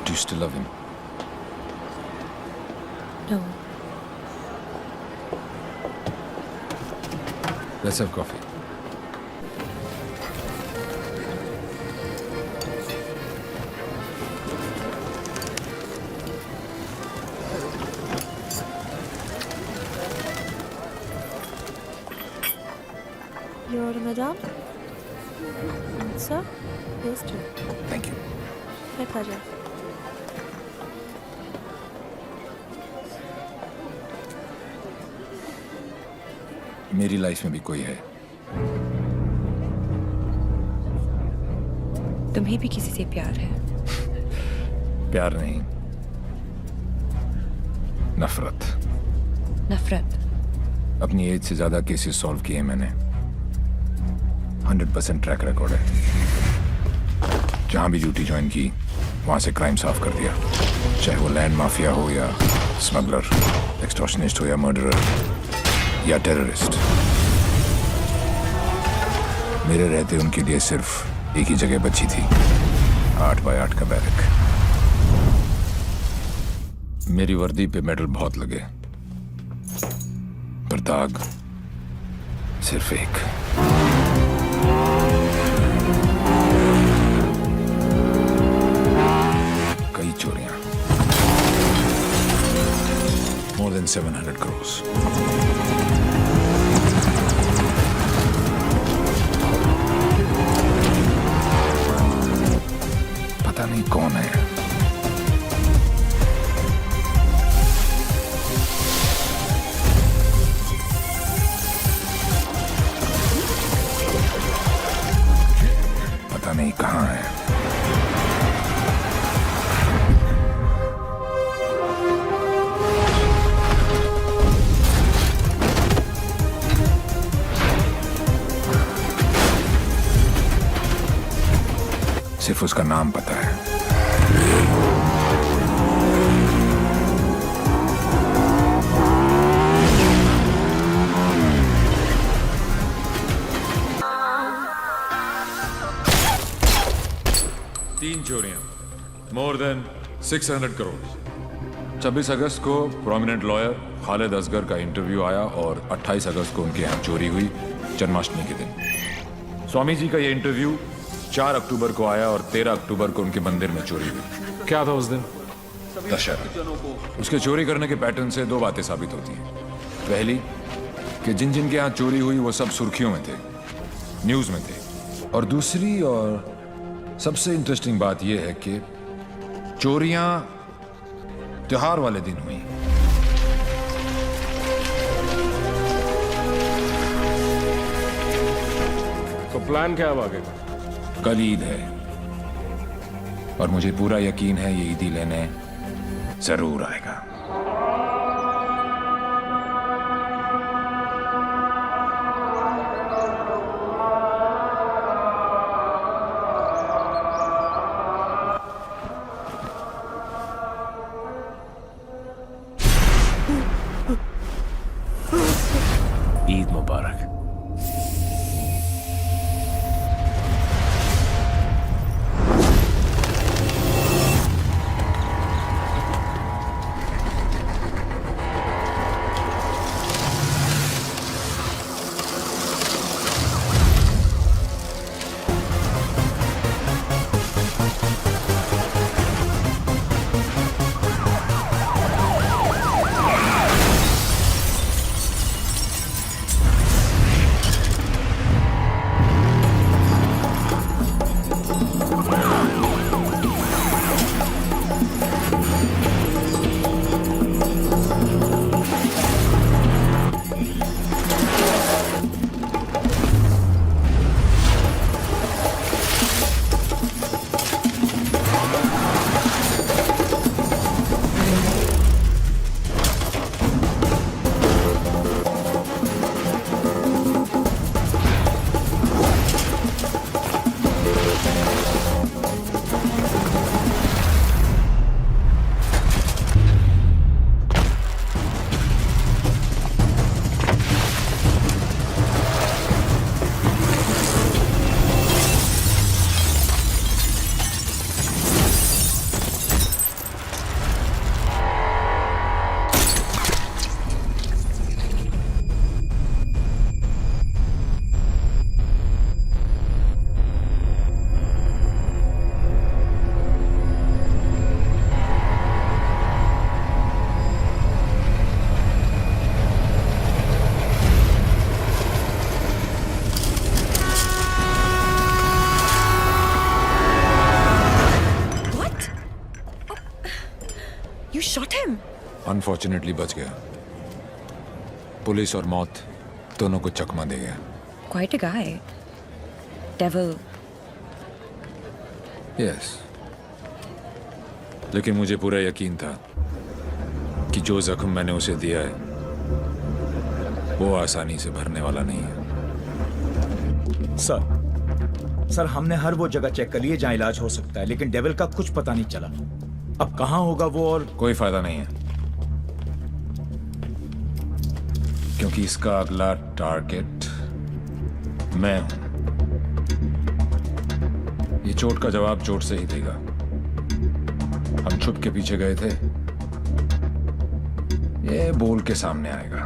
Do you still love him? No. Let's have coffee. Your madam? Sir? Yes, sir. Thank you. My pleasure. मेरी लाइफ में भी कोई है। तुम्हें भी किसी से प्यार है? प्यार नहीं, नफरत। नफरत? अपनी एज से ज्यादा केसेस सॉल्व किए मैंने। 100% ट्रैक रिकॉर्ड है। जहां भी ड्यूटी ज्वाइन की वहां से क्राइम साफ कर दिया, चाहे वो लैंड माफिया हो या स्मगलर, एक्सटॉर्शनिस्ट हो या मर्डरर या टेररिस्ट। मेरे रहते उनके लिए सिर्फ एक ही जगह बची थी, 8 बाय 8 का बैरक। मेरी वर्दी पे मेडल बहुत लगे, पर दाग सिर्फ एक। कई चोरियां, more than 700 crores। पता नहीं कौन है। पता नहीं कहाँ है। सिर्फ उसका नाम पता है। तीन चोरियां, मोर देन 600 करोड़। 26 अगस्त को प्रोमिनेंट लॉयर खालिद असगर का इंटरव्यू आया और 28 अगस्त को उनके यहाँ चोरी हुई, जन्माष्टमी के दिन। स्वामी जी का ये इंटरव्यू 4 अक्टूबर को आया और 13 अक्टूबर को उनके मंदिर में चोरी हुई। क्या था उस दिन? दशहरा। उसके चोरी करने के पैटर्न से 2 बातें साबित होती हैं। पहली कि जिन जिन के यहाँ चोरी हुई वो सब सुर्खियों में थे, न्यूज में थे। और दूसरी और सबसे इंटरेस्टिंग बात यह है कि चोरियां त्योहार वाले दिन हुई। तो प्लान क्या है आगे का? कल ईद है और मुझे पूरा यकीन है ये ईदी लेने जरूर आएगा। You shot him. अनफॉर्चुनेटली बच गया। पुलिस और मौत दोनों को चकमा दे गया। Quite a guy. Devil. Yes, लेकिन मुझे पूरा यकीन था कि जो जख्म मैंने उसे दिया है वो आसानी से भरने वाला नहीं है। सर हमने हर वो जगह चेक कर ली है जहाँ इलाज हो सकता है, लेकिन डेविल का कुछ पता नहीं चला। अब कहाँ होगा वो, और कोई फायदा नहीं है, क्योंकि इसका अगला टारगेट मैं हूं। ये चोट का जवाब चोट से ही देगा। हम छुप के पीछे गए थे, ये बोल के सामने आएगा।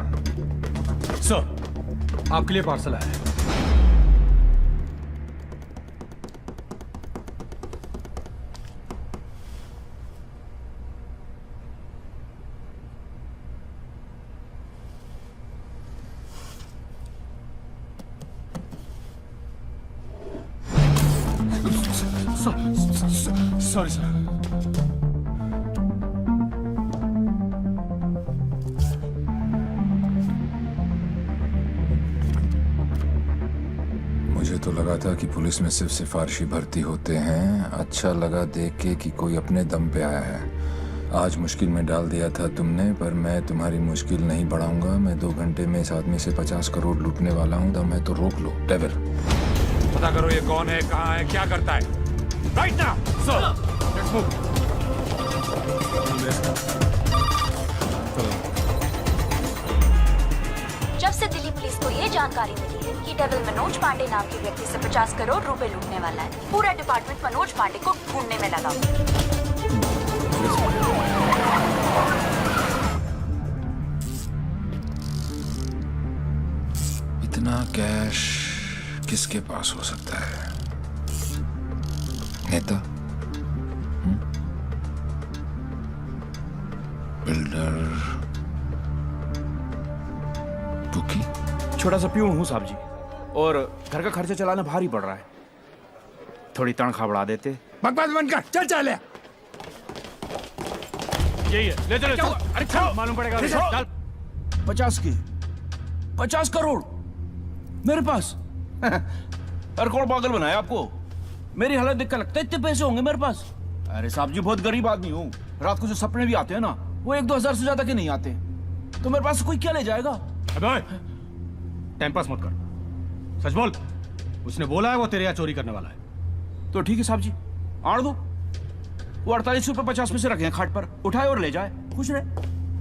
सर, आपके लिए पार्सल आया है। Sorry sir. मुझे तो लगा था कि पुलिस में सिर्फ सिफारिशी भर्ती होते हैं। अच्छा लगा देख के कि कोई अपने दम पे आया है। आज मुश्किल में डाल दिया था तुमने, पर मैं तुम्हारी मुश्किल नहीं बढ़ाऊंगा। मैं 2 घंटे में इस आदमी से 50 करोड़ लूटने वाला हूँ। दम है तो रोक लो। डेविल, पता करो ये कौन है, कहाँ है, क्या करता है। Right now sir, let's move. जब से दिल्ली पुलिस को ये जानकारी मिली है कि डेविल मनोज पांडे नाम के व्यक्ति से 50 करोड़ रुपए लूटने वाला है, पूरा डिपार्टमेंट मनोज पांडे को ढूंढने में लगा। इतना कैश किसके पास हो सकता है? नेता, बिल्डर, बुकी? छोटा सा प्यून हूँ साहब जी, और घर का खर्चा चलाना भारी पड़ रहा है। थोड़ी तनख्वाह बढ़ा देते। बकवास बंद कर, चल चल। यही है, ले चलो। अरे चलो, मालूम पड़ेगा। चल। 50 करोड़ मेरे पास। अरे कौन पागल बनाया आपको? मेरी हालत देख कर लगता है इतने पैसे होंगे मेरे पास। अरे साहब जी, बहुत गरीब आदमी हूँ। रात को जो सपने भी आते हैं ना, वो 1-2 हजार से ज्यादा के नहीं आते। तो मेरे पास कोई क्या ले जाएगा? अबे, टाइम पास मत कर, सच बोल। उसने बोला है वो तेरे यहाँ चोरी करने वाला है। तो ठीक है साहब जी, आड़ दो। वो 48 रुपए 50 पैसे रखे हैं खाट पर, उठाए और ले जाए, खुश रहे।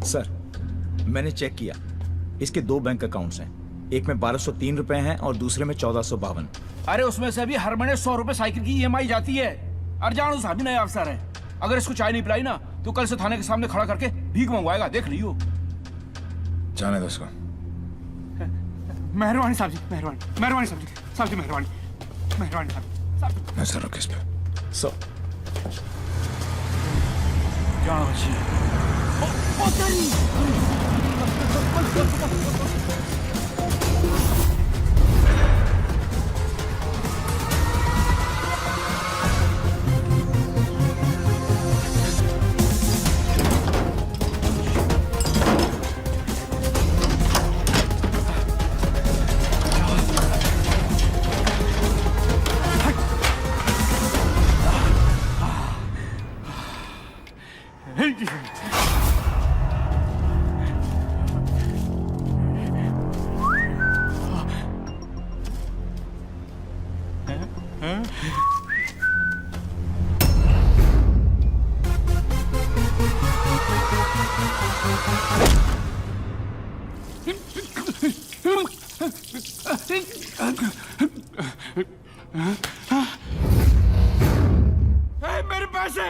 सर, मैंने चेक किया, इसके 2 बैंक अकाउंट्स हैं। एक में 1203 रुपए हैं और दूसरे में 1452। अरे उसमें से भी हर महीने 100 रुपए साइकिल की EMI जाती है। अरजान साहब भी नया अफसर है, अगर इसको चाय नहीं पिलाई ना तो कल से थाने के सामने खड़ा करके भीख मंगवाएगा, देख लियो। जाने दो उसको। मेहरबानी साहब जी, मेहरबानी, मेहरबानी साहब जी, साहब जी मेहरबानी, मेहरबानी साहब। नजर रखो इस पे। सो जाना चाहिए। मेरे पैसे,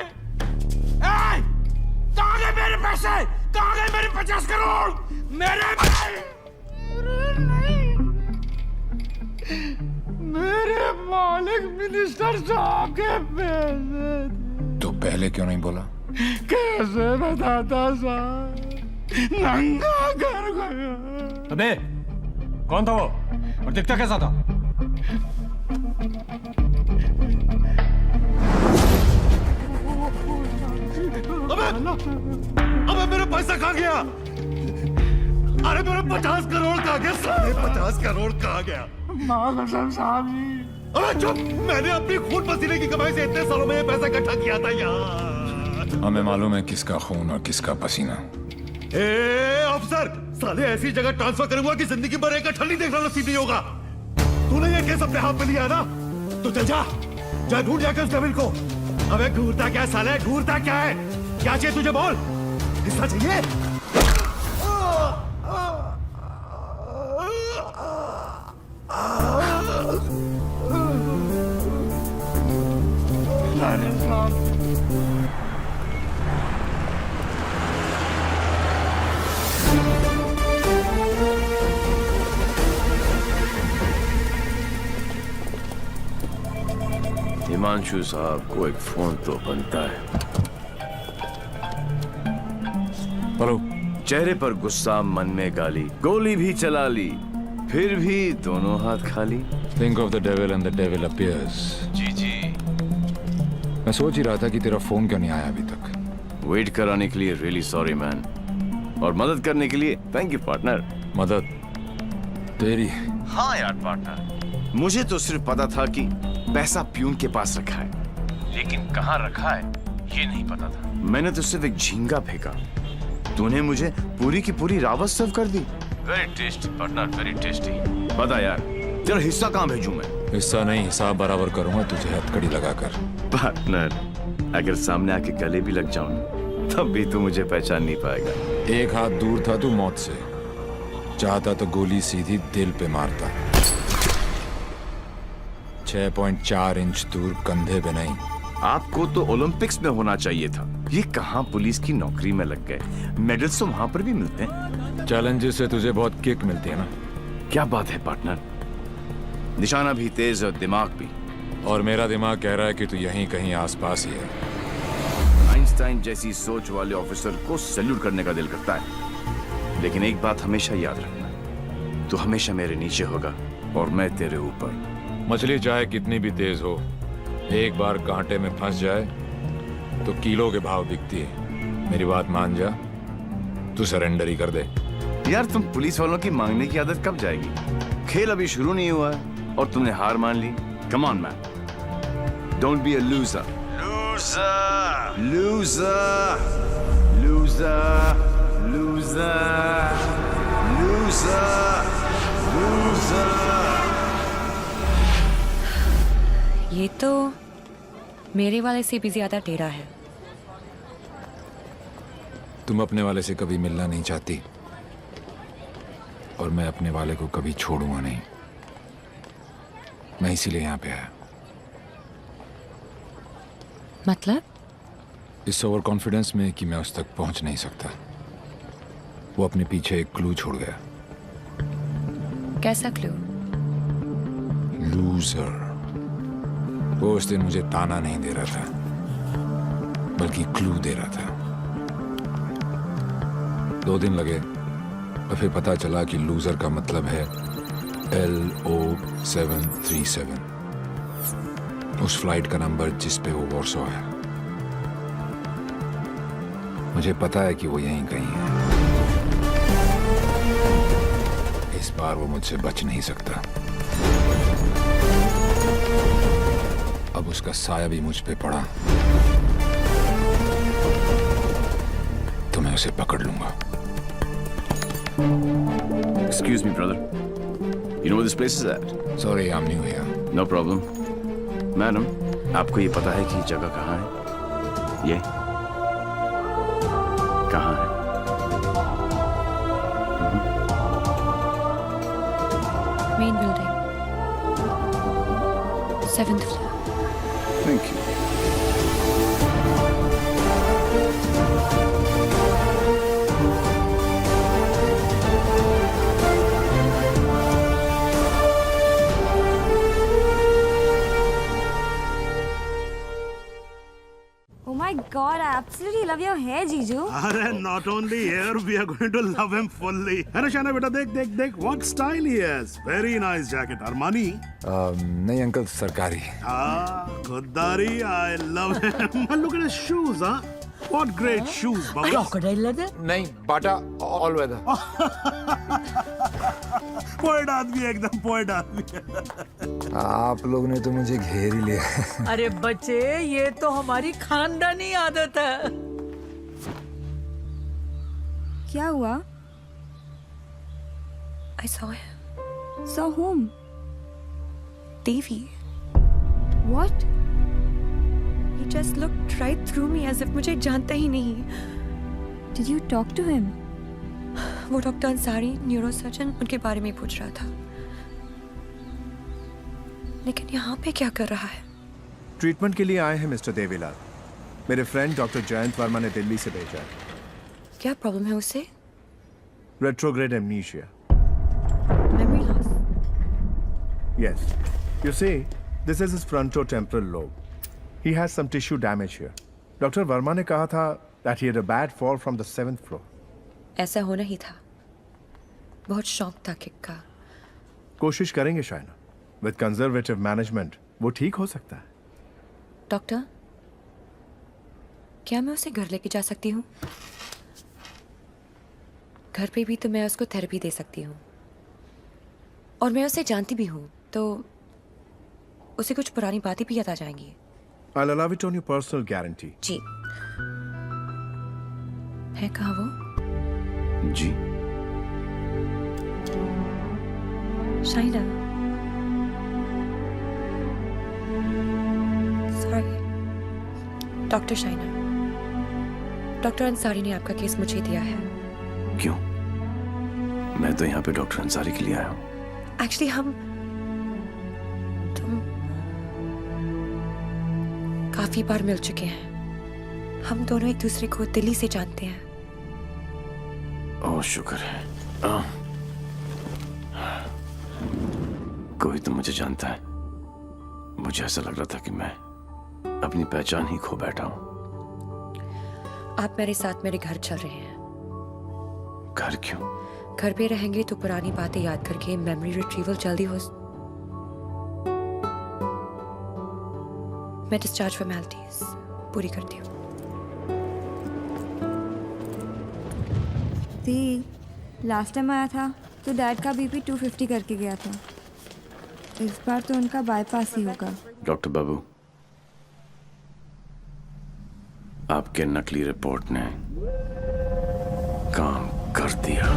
कहाँ गए मेरे पैसे? कहाँ गए मेरे 50 करोड़? मेरे मालिक मिनिस्टर साहब के पैसे। तो पहले क्यों नहीं बोला? कैसे बताता साहब, नंगा कर गया। अबे, कौन था वो और दिखता कैसा था? अबे मेरा पैसा कहाँ गया? अरे मेरा 50 करोड़ कहाँ गया? साले 50 करोड़ कहाँ गया? अरे चुप! मैंने अपनी खून पसीने की कमाई से इतने सालों में ये पैसा इकट्ठा किया था यार। हमें मालूम है किसका खून और किसका पसीना। अफसर, साले ऐसी जगह ट्रांसफर करूंगा कि जिंदगी भर एक ठंडी देखना नसीब नहीं होगा। तूने ये केस अपने हाथ में लिया ना, तो चल जा ढूंढ जाकर उस डेविल को। अबे घूरता क्या है साले, घूरता क्या है? क्या चाहिए तुझे बोल? हिस्सा चाहिए? हिमांशु साहब को एक फोन तो बनता है। हेलो। चेहरे पर गुस्सा, मन में गाली, गोली भी चला ली, फिर भी दोनों हाथ खाली। Think of the devil and the devil appears. जी जी। मैं सोच ही रहा था कि तेरा फोन क्यों नहीं आया अभी तक। वेट कराने के लिए रियली सॉरी मैन, और मदद करने के लिए थैंक यू पार्टनर। मदद तेरी? हाँ यार पार्टनर, मुझे तो सिर्फ पता था कि पैसा प्यून के पास रखा है, लेकिन कहाँ रखा है ये नहीं पता था। मैंने तो सिर्फ एक झींगा फेंका, तूने मुझे पूरी की पूरी रावत सर्व कर दी। Very tasty partner, very tasty. बता यार, तेरा हिस्सा कहाँ भेजूं मैं? हिस्सा नहीं, हिसाब बराबर करूंगा तुझे हथकड़ी लगाकर। पार्टनर, अगर सामने आके गले भी लग जाऊं तब भी तू मुझे पहचान नहीं पाएगा। एक हाथ दूर था तू मौत से, चाहता तो गोली सीधी दिल पे मारता। 6.4 इंच दूर, कंधे पे नहीं। आपको तो ओलंपिक्स में होना चाहिए था, ये कहाँ पुलिस की नौकरी में लग गए। मेडल्स तो वहां पर भी मिलते हैं। चैलेंजेस से तुझे बहुत किक मिलती है ना। क्या बात है पार्टनर, निशाना भी तेज और दिमाग भी। और मेरा दिमाग कह रहा है कि तू यहीं कहीं आसपास ही है। आइंस्टाइन जैसी सोच वाले ऑफिसर को सैल्यूट करने का दिल करता है, लेकिन एक बात हमेशा याद रखना, तू हमेशा मेरे नीचे होगा और मैं तेरे ऊपर। मछली चाहे कितनी भी तेज हो, एक बार कांटे में फंस जाए तो किलो के भाव बिकती है। मेरी बात मान जा, तू सरेंडर ही कर दे। यार तुम पुलिस वालों की मांगने की आदत कब जाएगी? खेल अभी शुरू नहीं हुआ है और तुमने हार मान ली। Come on man, don't be a loser. Loser, loser, loser, loser, loser, loser. ये तो मेरे वाले से भी ज्यादा टेढ़ा है। तुम अपने वाले से कभी मिलना नहीं चाहती, और मैं अपने वाले को कभी छोड़ूंगा नहीं। मैं इसीलिए यहाँ पे आया। मतलब? इस ओवर कॉन्फिडेंस में कि मैं उस तक पहुंच नहीं सकता। वो अपने पीछे एक क्लू छोड़ गया। कैसा क्लू? लूजर। वो उस दिन मुझे ताना नहीं दे रहा था, बल्कि क्लू दे रहा था। 2 दिन लगे और फिर पता चला कि लूजर का मतलब है LO737, उस फ्लाइट का नंबर जिस पे वो वॉर्सो है। मुझे पता है कि वो यहीं कहीं है। इस बार वो मुझसे बच नहीं सकता। अब उसका साया भी मुझ पे पड़ा तो मैं उसे पकड़ लूंगा। Excuse me, brother. You know where this place is at? Sorry, I'm new here. No problem. Madam, आपको ये पता है कि जगह कहाँ है? ये कहाँ है? Main building, 7th floor। Thank you. Oh my God, I absolutely love love your hair जीजू। अरे not only hair, we are going to love him fully. अरे शाना बेटा देख देख देख, what style he has. Very nice jacket. Armani? नहीं uncle, सरकारी। खुददारी। I love him. Look at his shoes. What great shoes, Baba. Crocodile leather? नहीं, बाटा all weather. Poet आदमी, एकदम पोएट आदमी। आप लोग ने तो मुझे घेर ही लिया। अरे बच्चे, ये तो हमारी खानदानी आदत है। क्या हुआ? I saw him. Saw whom? Devi. What? He just looked right through me as if मुझे जानता ही नहीं। Did you talk to him? वो डॉक्टर अंसारी, न्यूरोसर्जन, उनके बारे में पूछ रहा था। लेकिन यहाँ पे क्या कर रहा है? ट्रीटमेंट के लिए आए हैं मिस्टर देवीलाल। मेरे फ्रेंड डॉक्टर जयंत वर्मा ने दिल्ली से भेजा है। क्या प्रॉब्लम है उसे? Retrograde amnesia. Memory loss. Yes. You see, this is his frontotemporal lobe. He has some tissue damage here. Dr. Verma ने कहा था that he had a bad fall from the 7th floor. ऐसा होना ही था। बहुत शौक था किक का। कोशिश करेंगे शायना। With conservative management, वो ठीक हो सकता है। डॉक्टर, क्या मैं उसे घर लेके जा सकती हूँ? घर पे भी तो मैं उसको थेरेपी दे सकती हूँ, और मैं उसे जानती भी हूँ, तो उसे कुछ पुरानी बातें भी याद आ जाएंगी। I'll allow it on your personal guarantee. जी। है कहाँ वो? जी। Shaina. Sorry. Doctor Shaina, doctor Ansari ने आपका केस मुझे दिया है। क्यों? मैं तो यहाँ पे डॉक्टर अंसारी के लिए आया हूँ। एक्चुअली तुम काफी बार मिल चुके हैं। हम दोनों एक दूसरे को दिल्ली से जानते हैं। ओह शुक्र है। कोई तो मुझे जानता है। मुझे ऐसा लग रहा था कि मैं अपनी पहचान ही खो बैठा हूँ। आप मेरे साथ मेरे घर चल रहे हैं। घर क्यों? घर पे रहेंगे तो पुरानी बातें याद करके मेमोरी रिट्रीवल जल्दी हो। मैं डिस्चार्ज फॉर्मेलिटीज पूरी करती हूँ। लास्ट टाइम आया था तो डैड का बीपी 250 करके गया था। इस बार तो उनका बाईपास ही होगा। डॉक्टर बाबू, आपके नकली रिपोर्ट ने काम कर दिया।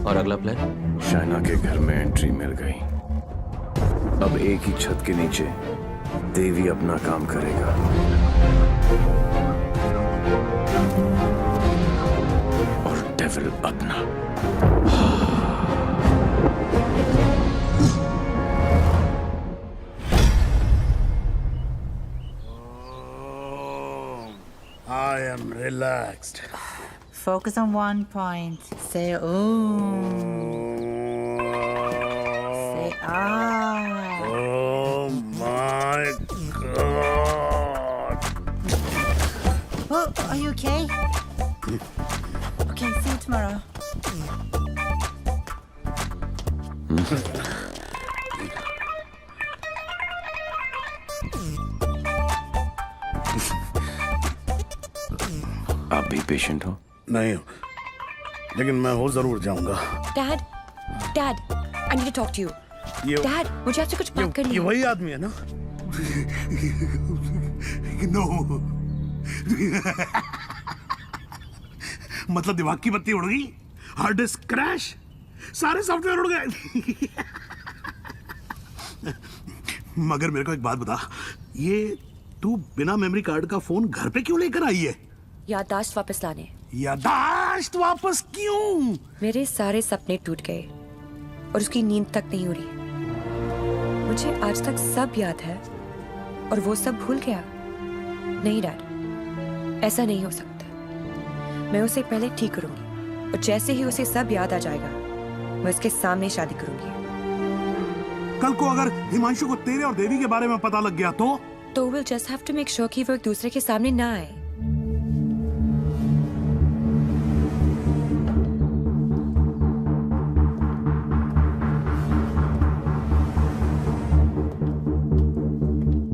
और अगला प्लान? शाइना के घर में एंट्री मिल गई। अब एक ही छत के नीचे देवी अपना काम करेगा। और डेविल अपना। I am relaxed. Focus on one point. Say Say ah. Oh my God. Oh, are you okay? Okay, see you tomorrow. आप भी पेशेंट हो? नहीं हो, लेकिन मैं हो जरूर जाऊंगा। Dad, dad, I need to talk to you. Dad, मुझे आपसे कुछ बात करनी है। ये वही आदमी है ना? नो। मतलब दिमाग की बत्ती उड़ गई, हार्ड डिस्क क्रैश, सारे सॉफ्टवेयर उड़ गए। मगर मेरे को एक बात बता, ये तू बिना मेमोरी कार्ड का फोन घर पे क्यों लेकर आई है? याददाश्त वापस लाने। याददाश्त वापस क्यों? मेरे सारे सपने टूट गए और उसकी नींद तक नहीं उड़ी। मुझे आज तक सब याद है और वो सब भूल गया। नहीं डैड, ऐसा नहीं हो सकता। मैं उसे पहले ठीक करूंगी और जैसे ही उसे सब याद आ जाएगा मैं उसके सामने शादी करूंगी। कल को अगर हिमांशु को तेरे और देवी के बारे में पता लग गया तो we'll just have to make sure कि वो एक दूसरे के सामने ना आए।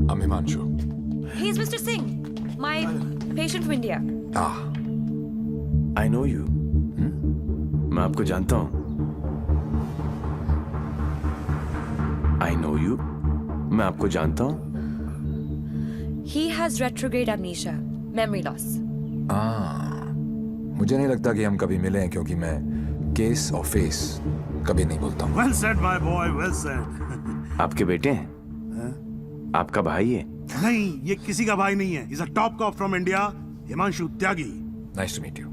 I'm Himanshu. He's Mr. Singh, my patient from India. I know you. मैं आपको जानता हूँ। I know you. मैं आपको जानता हूँ। He has retrograde amnesia, memory loss. मुझे नहीं लगता कि हम कभी मिले हैं, क्योंकि मैं केस और फेस कभी नहीं बोलता हूँ। Well said my boy, well said. आपके बेटे हैं? आपका भाई है? नहीं, ये किसी का भाई नहीं है। He's a top cop from India, Himanshu Tyagi. Nice to meet you.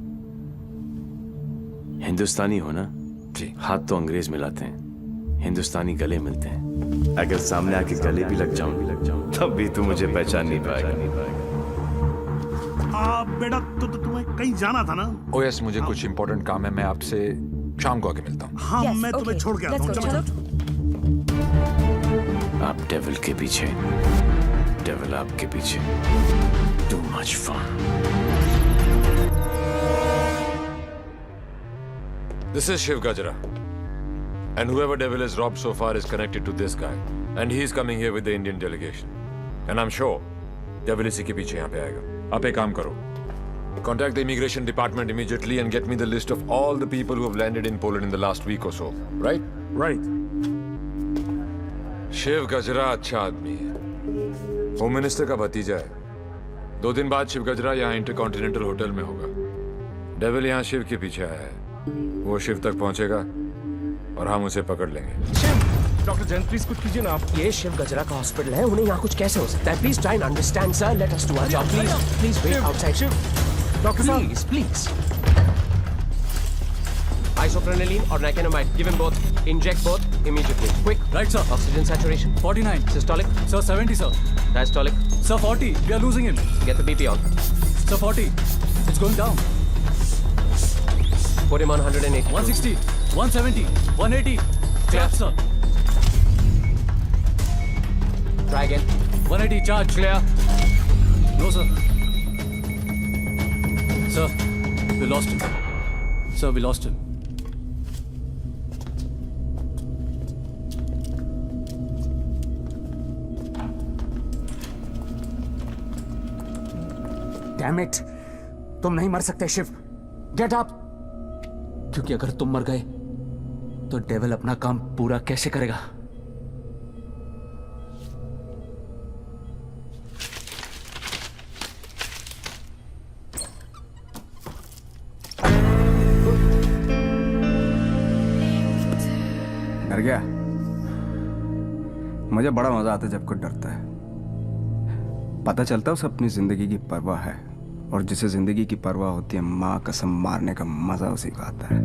हिंदुस्तानी हो ना? जी। हाथ तो अंग्रेज मिलाते हैं, हिंदुस्तानी गले मिलते हैं। अगर सामने आके गले भी लग जाऊं तब भी तू मुझे पहचान नहीं पाएगा। बेटा तुम्हें कहीं जाना था ना? Oh yes, मुझे कुछ इम्पोर्टेंट काम है। मैं आपसे शाम को आके मिलता हूँ। हाँ, Yes, मैं तुम्हें okay. छोड़ के आता Let's हूँ। go, चलो। आप डेविल के पीछे, डेविल आपके पीछे। Too much fun. This is Shiv Gajra. And whoever devil is robbed so far is connected to this guy. And he's coming here with the Indian delegation. And I'm sure devil इसी के पीछे यहाँ पे आएगा। आप एक काम करो. Contact the immigration department immediately and get me the list of all the people who have landed in Poland in the last week or so. Right? Right. Shiv गजरा अच्छा आदमी है। होम मिनिस्टर का भतीजा है। 2 दिन बाद शिव गजरा यहाँ इंटरकॉन्टिनेंटल होटल में होगा। डेविल यहाँ शिव के पीछे आया है। वो शिव तक पहुंचेगा और हम उसे पकड़ लेंगे। शिव, डॉक्टर जैन प्लीज कुछ कीजिए ना आप। ये शिव गजरा का हॉस्पिटल है, उन्हें यहाँ कुछ कैसे हो सकता है? Please try and understand sir, let us do our job please. Please wait outside. Shiv, doctor साहब प्लीज। Isofrenalin or nicotinamide, give him both. Inject both immediately. Quick. Right, sir. Oxygen saturation 49, systolic, sir 70, sir. diastolic. Sir 40, we are losing him. Get the BP on. Sir 40, it's going down. Put him on 180. 160, 170, 180. Clap, sir. Try again. 180, charge. Clear. No, sir. Sir, we lost him. Sir, we lost him. Damn it! तुम नहीं मर सकते Shiv. Get up! क्योंकि अगर तुम मर गए तो डेविल अपना काम पूरा कैसे करेगा? डर गया? मुझे बड़ा मजा आता है जब कोई डरता है। पता चलता है उसे अपनी जिंदगी की परवाह है, और जिसे जिंदगी की परवाह होती है माँ कसम मारने का मजा उसी को आता है।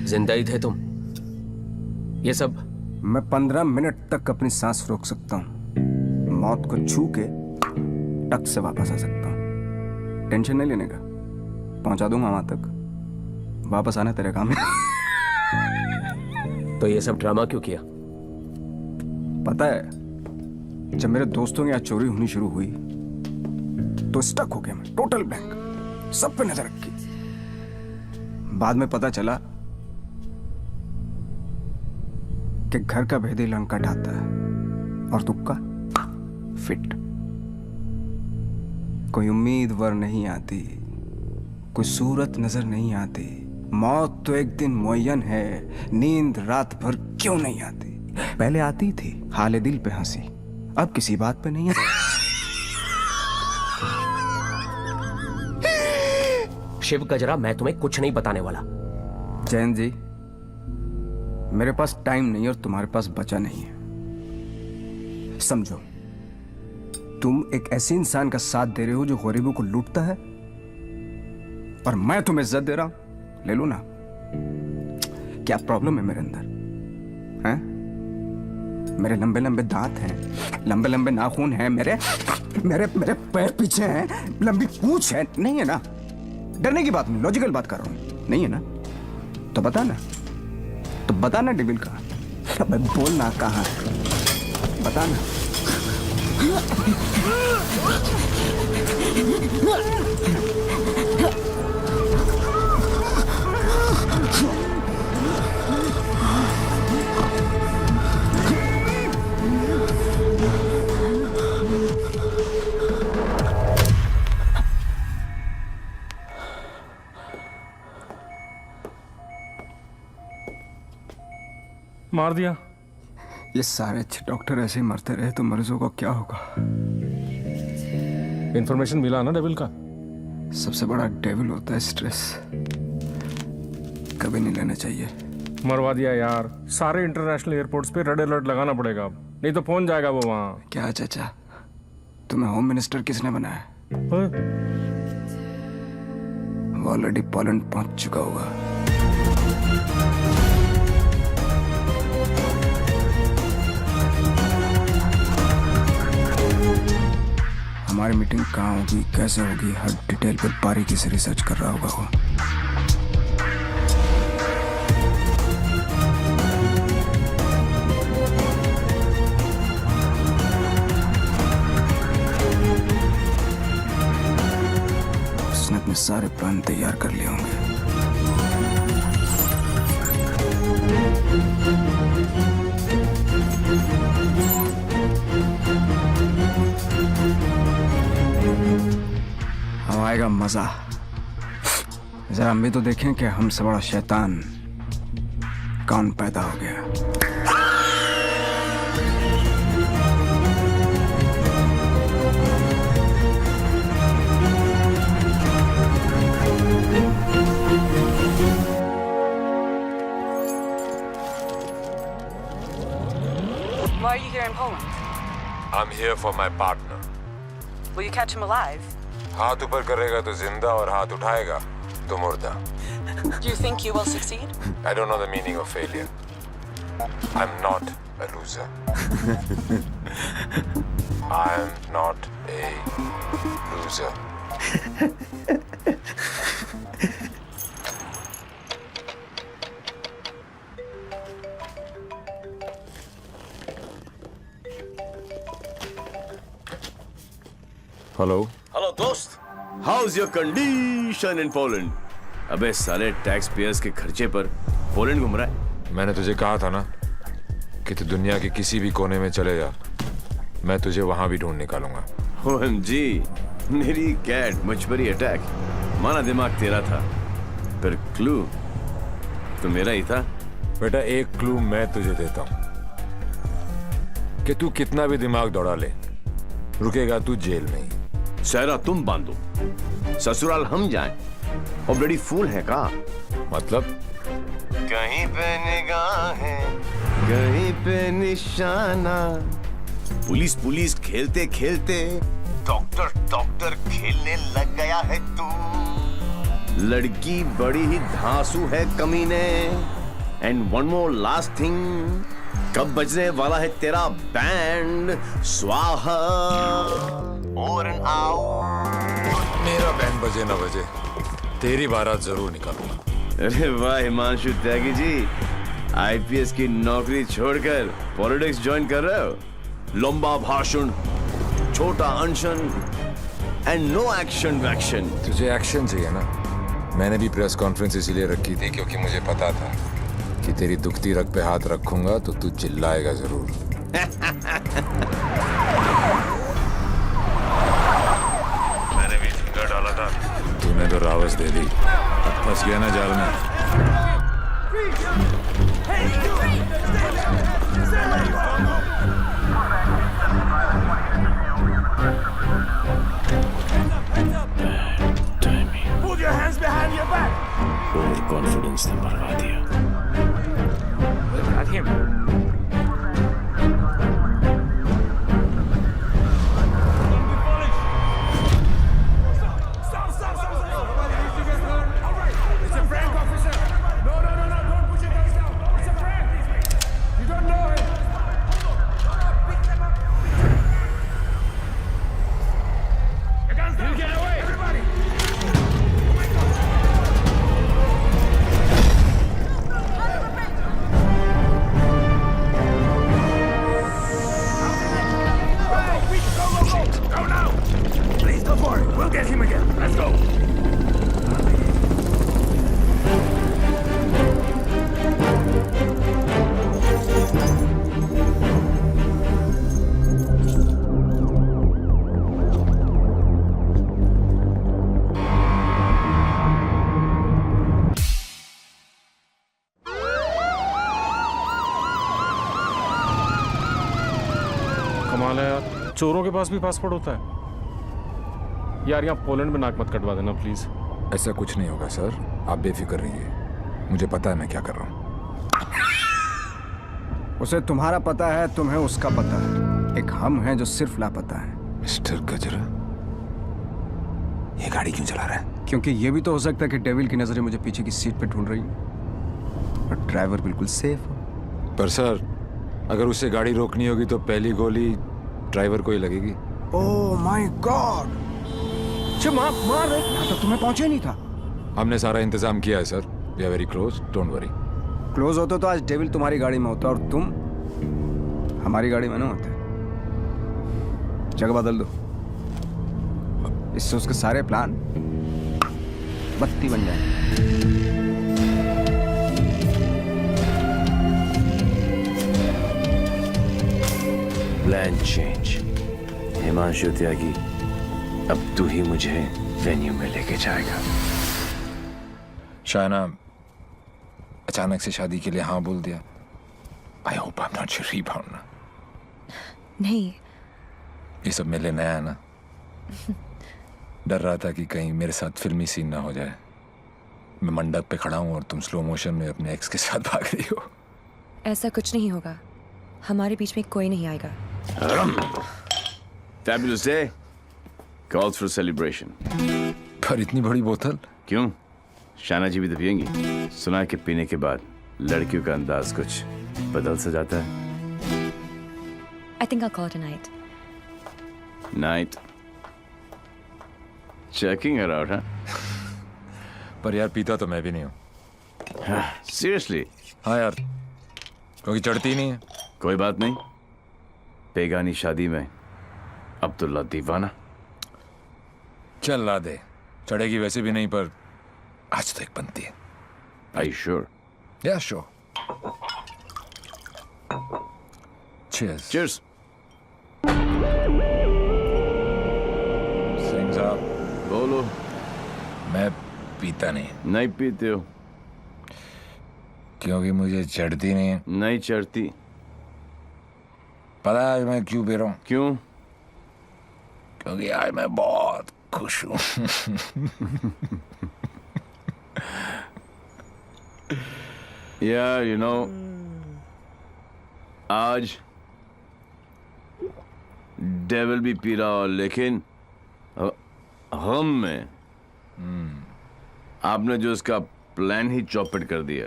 जिंदा ही थे तुम? ये सब? मैं 15 मिनट तक अपनी सांस रोक सकता हूँ, मौत को छू के टक से वापस आ सकता हूँ। टेंशन नहीं लेने का, पहुंचा दूंगा वहां तक। वापस आना तेरे काम है। तो ये सब ड्रामा क्यों किया? पता है, जब मेरे दोस्तों के यहाँ चोरी होनी शुरू हुई तो स्टक हो गया मैं, टोटल ब्लैंक, सब पे नजर रखी। बाद में पता चला कि घर का भेदी लंका ढाता है और तुक्का फिट। कोई उम्मीदवार नहीं आती, कोई सूरत नजर नहीं आती। मौत तो एक दिन मुअय्यन है, नींद रात भर क्यों नहीं आती? पहले आती थी हाले दिल पे हंसी, अब किसी बात पे नहीं आती। शिव गजरा, मैं तुम्हें कुछ नहीं बताने वाला। जैन जी, मेरे पास टाइम नहीं और तुम्हारे पास बचा नहीं है। समझो, तुम एक ऐसे इंसान का साथ दे रहे हो जो गरीबों को लूटता है, और मैं तुम्हें इज्जत दे रहा हूं। ले लो ना। क्या प्रॉब्लम है मेरे अंदर? हैं? मेरे लंबे लंबे दांत हैं, लंबे लंबे नाखून हैं, मेरे मेरे मेरे पैर पीछे हैं, लंबी पूंछ है। नहीं है ना? डरने की बात नहीं, लॉजिकल बात कर रहा हूं। नहीं है ना? तो बता ना, तो बता ना डेविल का। अबे बोल ना कहाँ है, बता ना। मार दिया। ये सारे अच्छे डॉक्टर ऐसे ही मरते रहे तो मरीजों को क्या होगा? इंफॉर्मेशन मिला ना डेविल का? सबसे बड़ा डेविल होता है स्ट्रेस, कभी नहीं लेना चाहिए। मरवा दिया यार, सारे इंटरनेशनल एयरपोर्ट्स पे रेड अलर्ट लगाना पड़ेगा अब, नहीं तो पहुंच जाएगा वो वहां। क्या चाचा, तुम्हें होम मिनिस्टर किसने बनाया? वो ऑलरेडी पोलैंड पहुंच चुका होगा। हमारी मीटिंग कहाँ होगी, कैसे होगी, हर डिटेल पे बारीकी से रिसर्च कर रहा होगा वो। उसने अपने सारे प्लान तैयार कर लिए होंगे। अब आएगा मजा। जरा हम भी तो देखें कि हमसे बड़ा शैतान कौन पैदा हो गया। Why are you here in Poland? I'm here for my partner. Will you catch him alive? हाथ ऊपर करेगा तो जिंदा और हाथ उठाएगा तो मुर्दा. Do you think you will succeed? I don't know the meaning of failure. I'm not a loser. I'm not a loser. Hello hello दोस्त, how's your condition in Poland? अबे साले टैक्स पेयर्स के खर्चे पर पोलैंड घूम रहा है। मैंने तुझे कहा था ना कि तू दुनिया के किसी भी कोने में चले जा, मैं तुझे वहां भी ढूंढ निकालूंगा। OMG, मेरी कैट मुझ पर ही अटैक। माना दिमाग तेरा था, पर क्लू तो मेरा ही था। बेटा एक क्लू मैं तुझे देता हूं कि तू कितना भी दिमाग दौड़ा ले, रुकेगा तू जेल में ही। सहरा तुम बांधो, ससुराल हम जाएं। और बड़ी फूल है का मतलब? कहीं पे निगाहें, कहीं पे निशाना। पुलिस पुलिस खेलते खेलते डॉक्टर डॉक्टर खेलने लग गया है तू। लड़की बड़ी ही धांसू है कमीने। And one more last thing, कब बजने वाला है तेरा बैंड? स्वाहा और मेरा बैंड बजे ना बजे, तेरी बारात जरूर निकालूंगा। अरे वाह हिमांशु त्यागी जी, आईपीएस की नौकरी छोड़कर पॉलिटिक्स ज्वाइन कर रहे हो। लंबा भाषण, छोटा अनशन एंड नो एक्शन वैक्शन। तुझे एक्शन चाहिए ना? मैंने भी प्रेस कॉन्फ्रेंस इसीलिए रखी थी क्योंकि मुझे पता था कि तेरी दुखती रग पे हाथ रखूंगा तो तू चिल्लाएगा जरूर। मैंने भी फिंगर डाला था, तूने तो रावस दे दी। फंस गया ना जाल में। ओवर कॉन्फिडेंस ने मरवा दिया। चोरों के पास भी पासपोर्ट होता है? यार यहाँ पोलैंड में नाक मत कटवा देना प्लीज। ऐसा कुछ नहीं होगा सर, आप बेफिक्र रहिए, मुझे पता है मैं क्या कर रहा हूँ। उसे तुम्हारा पता है, तुम्हें उसका पता है। एक हम हैं जो सिर्फ लापता है। मिस्टर गजरा, ये गाड़ी क्यों चला रहा है? क्योंकि ये भी तो हो सकता है कि डेविल की नजरें मुझे पीछे की सीट पे ढूंढ रही हैं और ड्राइवर बिल्कुल सेफ हो। पर सर, अगर उसे गाड़ी रोकनी होगी तो पहली गोली ड्राइवर को ही लगेगी। Oh my God! मार रहे तो तुम्हें पहुंचे नहीं था। हमने सारा इंतजाम किया है sir, we are very close, don't worry. Close होते तो आज डेविल तुम्हारी गाड़ी में होता और तुम हमारी गाड़ी में ना होते। जगह बदल दो, इससे उसके सारे प्लान बत्ती बन जाए। Plan change. हिमांशु त्यागी, अब तू ही मुझे वेन्यू में लेके जाएगा। शायना अचानक से शादी के लिए हाँ बोल दिया। I hope I am not your rebound ना। नहीं, ये सब मेरे लिए नया है ना। डर रहा था कि कहीं मेरे साथ फिल्मी सीन ना हो जाए। मैं मंडप पे खड़ा हूँ और तुम स्लो मोशन में अपने एक्स के साथ भाग रही हो। ऐसा कुछ नहीं होगा, हमारे बीच में कोई नहीं आएगा। Fabulous day. Calls for celebration. पर इतनी बड़ी बोतल क्यों? शाना जी भी तो पियेंगी। सुना है कि पीने के बाद लड़कियों का अंदाज कुछ बदल सा जाता है। I think I'll call it a night. Night. Checking her out, huh? पर यार पीता तो मैं भी नहीं हूँ। Seriously? हाँ यार, क्योंकि चढ़ती नहीं है। कोई बात नहीं, बेगानी शादी में अब्दुल्ला दीवाना। चल ला दे, चढ़ेगी वैसे भी नहीं, पर आज तो एक बनती है। Are you sure? Yeah, sure. Cheers. Cheers. Singh साहब, बोलो। मैं पीता नहीं। नहीं पीते हो? क्योंकि मुझे चढ़ती नहीं है। नहीं चढ़ती। पता है मैं क्यों पी रहा हूँ? क्यों? क्योंकि आज मैं बहुत खुश हूँ। Yeah, you know, आज डेविल भी पी रहा हो, लेकिन हम में आपने जो इसका प्लान ही चौपट कर दिया।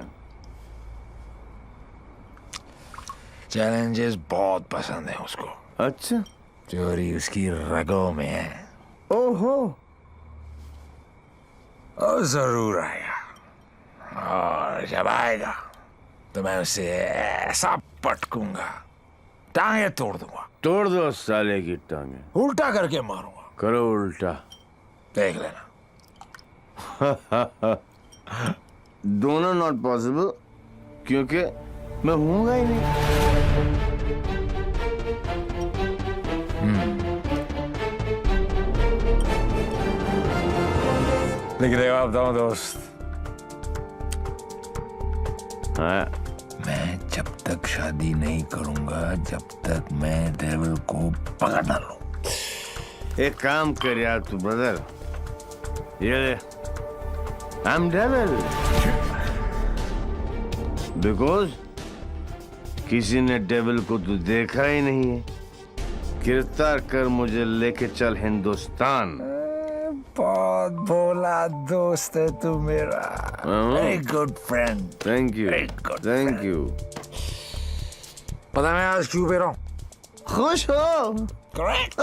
चैलेंजेस बहुत पसंद है उसको। अच्छा, चोरी उसकी रगों में है। ओहो, और जरूर आएगा, और जब आएगा तो मैं उसे ऐसा पटकूंगा, टांगे तोड़ दूंगा। तोड़ दो साले की टांगे। उल्टा करके मारूंगा। करो उल्टा, देख लेना। दोनों नॉट पॉसिबल, क्योंकि मैं हूंगा ही नहीं। लेकिन आप बताओ दोस्त, हाँ, मैं जब तक शादी नहीं करूंगा जब तक मैं डेविल को पकड़ ना लूं। एक काम कर यार तू ब्रदर, ये ले, आई एम डेविल, बिकॉज किसी ने डेविल को तो देखा ही नहीं है। गिरफ्तार कर मुझे लेके चल हिंदुस्तान। बहुत भोला दोस्त है तू मेरा। Very good friend. Thank you, thank you. पता मैं आज क्यों पी रहा हूँ? खुश हो? करेक्ट।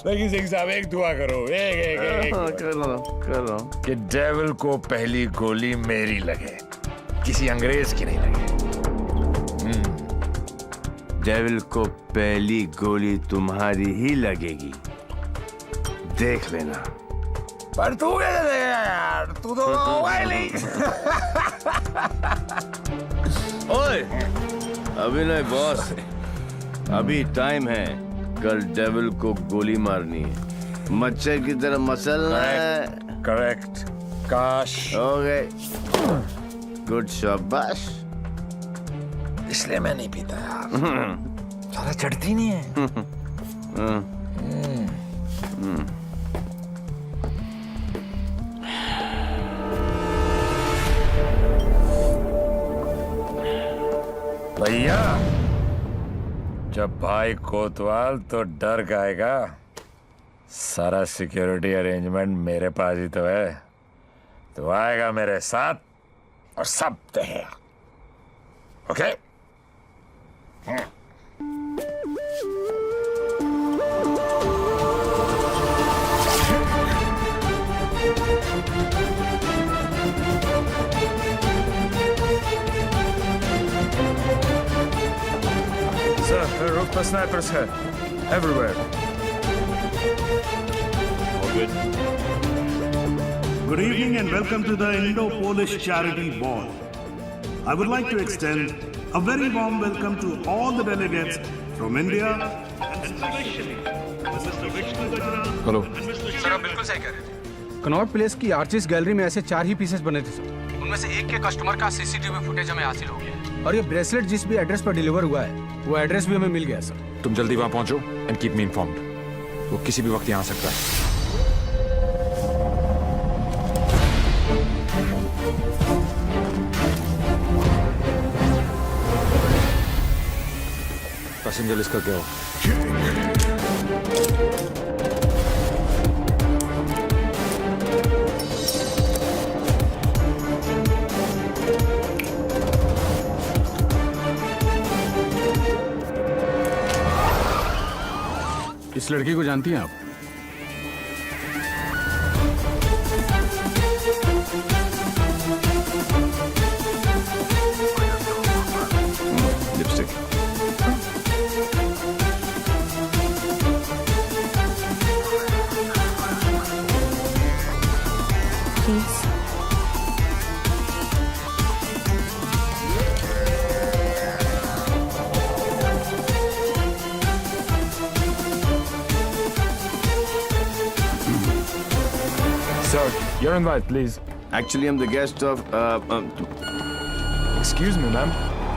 लेकिन सिंह साहब एक दुआ करो, एक कर लो कि डेविल को पहली गोली मेरी लगे, किसी अंग्रेज की नहीं लगे। डेविल को पहली गोली तुम्हारी ही लगेगी, देख लेना। पर तू कैसे देगा यार, तू तो होगा ही नहीं। ओए, अभी नहीं बॉस, अभी टाइम है। कल डेविल को गोली मारनी है, मच्छर की तरह मसलना है। करेक्ट, काश। ओके, गुड शाबाश। इसलिए मैं नहीं पीता यार। साला चढ़ती नहीं है। भैया जब भाई कोतवाल तो डर गाएगा। सारा सिक्योरिटी अरेंजमेंट मेरे पास ही तो है, तो आएगा मेरे साथ और सब तय। ओके? सर रूफ पर स्नाइपर्स है everywhere. Good evening and welcome to the Indo-Polish Charity Ball. I would like to extend a very warm welcome to all the delegates from India, especially Mr. Vishnu Gajra. Hello sir आप बिल्कुल सही कह रहे थे। Connaught place की artist gallery में ऐसे 4 ही pieces बने थे सर। उनमें से एक के कस्टमर का सीसीटीवी फुटेज हमें हासिल हो गया और ये ब्रेसलेट जिस भी एड्रेस पर डिलीवर हुआ है वो एड्रेस भी हमें मिल गया सर। तुम जल्दी वहां पहुंचो एंड कीप मी इन्फॉर्म्ड। वो किसी भी वक्त यहाँ आ सकता है। पैसेंजर लिस्ट का क्या हो? इस लड़की को जानती हैं आप? Lipstick. Sir, your invite, please. Actually, I'm the guest of. Excuse me, ma'am.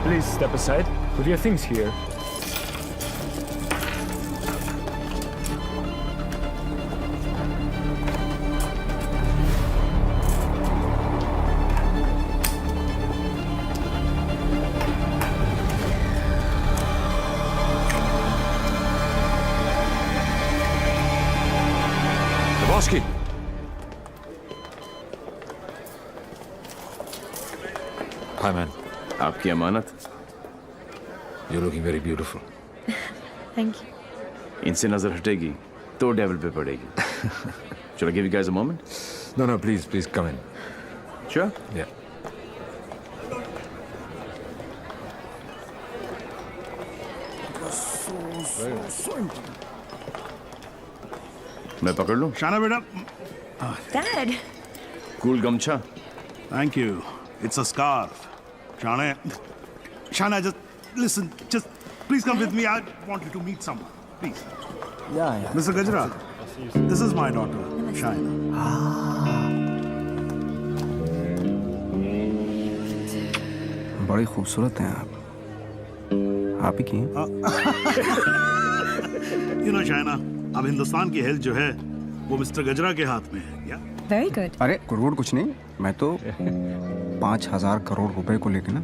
Please step aside. Put your things here. Lebowski. Hi, man. आपकी अमानत। You're looking very beautiful. Thank you. इनसे नजर हटेगी तो डेविल पे पड़ेगी। Shall I give you guys a moment? No, no, please, please come in. Sure. Yeah. मैं पकड़ लूं? Shana beta. Dad. Cool गमछा। Thank you. It's a scarf. Shana. Shana, just listen. Just please come with me. I want you to meet someone. Please. Yeah. Mr. Gajra, this is my daughter, Shana. बड़ी खूबसूरत हैं आप ही की हैं? You know, Shana, अब हिंदुस्तान की health जो है वो मिस्टर गजरा के हाथ में है क्या? Very good. अरे करोड़ कुछ नहीं, मैं तो 5,000 करोड़ रुपए को लेके ना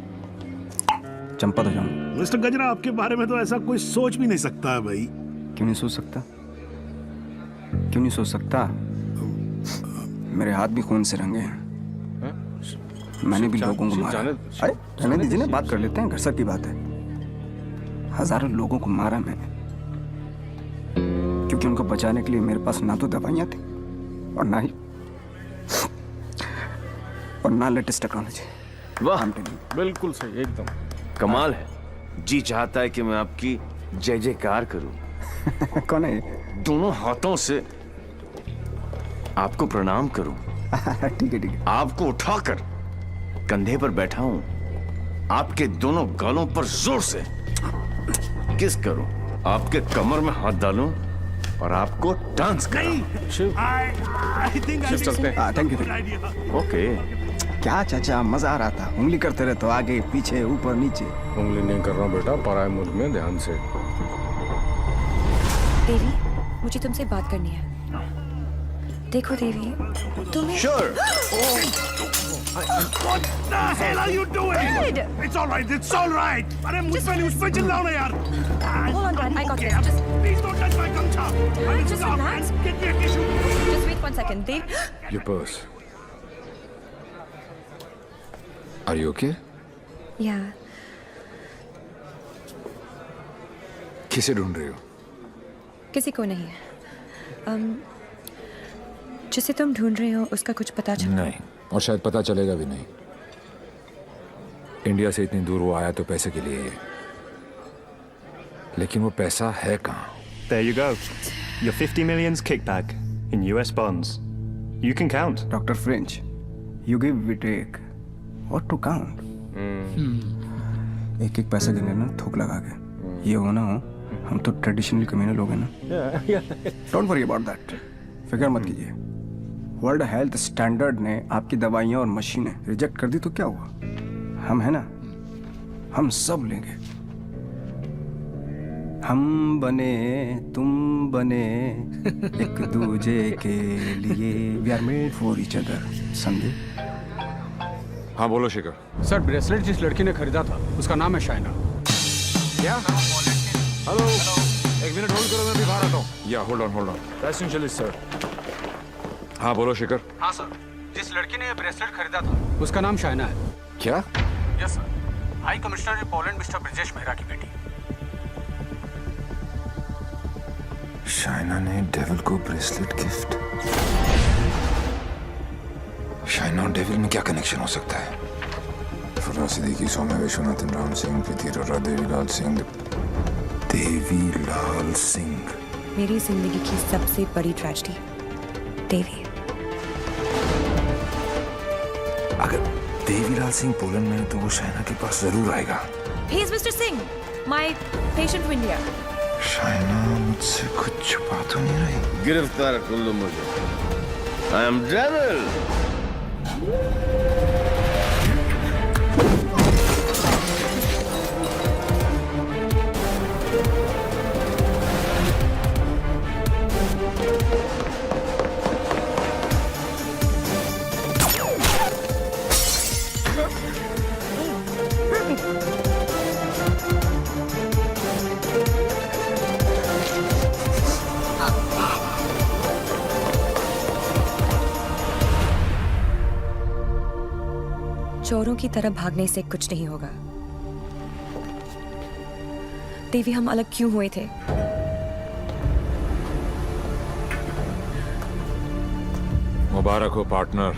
चंपा तो जाऊंगा। मिस्टर गजरा, आपके बारे में तो ऐसा कोई सोच भी नहीं सकता है भाई। क्यों नहीं सोच सकता? क्यों नहीं सोच सकता? मेरे हाथ भी खून से रंगे हैं। मैंने भी लोगों को मारा। अरे रहने दीजिए ना, बात कर लेते हैं, घर सब की बात है। हजारों लोगों को मारा मैंने क्योंकि उनको बचाने के लिए मेरे पास ना तो दवाइयाँ थी और ना लेटेस्ट टेक्नोलॉजी। वाह, बिल्कुल सही, एकदम कमाल है। जी चाहता है कि मैं आपकी जय जयकार करूं। कौन है ये? दोनों हाथों से आपको प्रणाम करूं। ठीक है। आपको उठाकर कंधे पर बैठा हूं, आपके दोनों गालों पर जोर से किस करूं, आपके कमर में हाथ डालूं और आपको डांस कराऊं। शिव, चलते हैं। Thank you. ओके। क्या चाचा, मजा आ रहा था। उंगली करते रहे तो आगे पीछे ऊपर नीचे। उंगली नहीं कर रहा हूँ बेटा, पराये मुल्क में ध्यान से। देवी, मुझे तुमसे बात करनी है। देखो देवी, तुम्हें Sure. What the hell are you doing? Dad! It's all right. It's all right. अरे मुझ पे नहीं, उस पे चिल्लाओ ना यार. Hold on, Dad. I got Okay, this. Just, please don't touch my gamcha. just relax. Get me a tissue. Just wait 1 second. Dev, Your purse. Are you okay? yeah. किसे ढूंढ रही हो? किसी को नहीं। जिसे तुम ढूंढ रहे हो उसका कुछ पता चला? नहीं, और शायद पता चलेगा भी नहीं। इंडिया से इतनी दूर वो आया तो पैसे के लिए ही है। लेकिन वो पैसा है कहाँ? There you go. Your 50 million's kickback in US bonds. You can count. Dr. French, you give, we take. What to count? एक एक पैसा गिने ना थोक लगा के। ये हो ना हो, हम तो ट्रेडिशनल कम्युनल लोग हैं ना। Don't worry about that. फिक्र मत कीजिए। वर्ल्ड हेल्थ स्टैंडर्ड ने आपकी दवाइयाँ और मशीनें रिजेक्ट कर दी तो क्या हुआ? हम है ना, हम सब लेंगे। हम बने तुम बने एक दूजे के लिए, we are made for each other. समझे? हाँ बोलो शिखर। सर, ब्रेसलेट जिस लड़की ने खरीदा था उसका नाम है शाइना। क्या? हेलो, एक मिनट होल्ड करो, मैं अभी बाहर आता हूँ। या होल्ड ऑन। Essentially sir. हाँ बोलो शिखर। हाँ सर, जिस लड़की ने ये ब्रेसलेट खरीदा था उसका नाम शाइना है। क्या? Yes sir, high commissioner Poland mister Brijesh Mehra की बेटी। शाइना ने डेविल को ब्रेसलेट गिफ्ट। शाइना और डेविल में क्या कनेक्शन हो सकता है? फराज सिद्दीकी, सौम्या विश्वनाथन, राम सिंह, प्रीति अरोड़ा, देवीलाल सिंह। देवीलाल सिंह, मेरी जिंदगी की सबसे बड़ी ट्रेजेडी। देवी, अगर देवीलाल सिंह पोलैंड में है तो वो शाइना के पास जरूर आएगा। he is Mr. Singh, my patient from India. Shaina मुझसे कुछ छुपा तो नहीं रही? गिरफ्तार कर लो मुझे। I am devil. चोरों की तरह भागने से कुछ नहीं होगा। देवी, हम अलग क्यों हुए थे? मुबारक हो पार्टनर।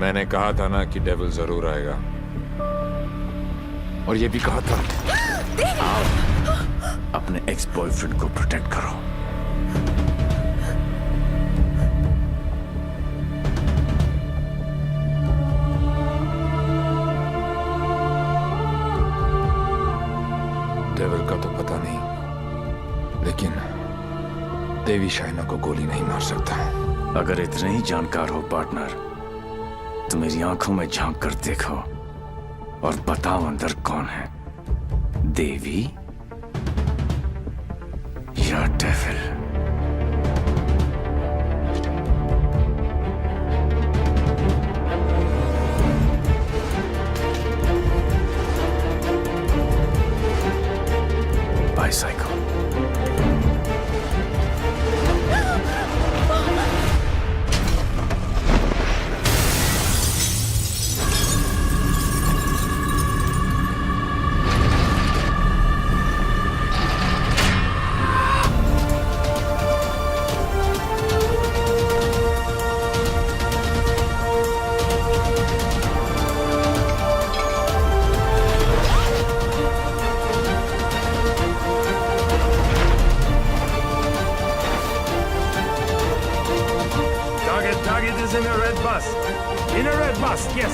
मैंने कहा था ना कि डेविल जरूर आएगा, और ये भी कहा था। अपने एक्स बॉयफ्रेंड को प्रोटेक्ट करो। डेविल का तो पता नहीं, लेकिन देवी शाइना को गोली नहीं मार सकता। अगर इतने ही जानकार हो पार्टनर, तो मेरी आंखों में झांक कर देखो और बताओ अंदर कौन है, देवी या devil? Bicycle. Target is in a red bus. In a red bus, yes.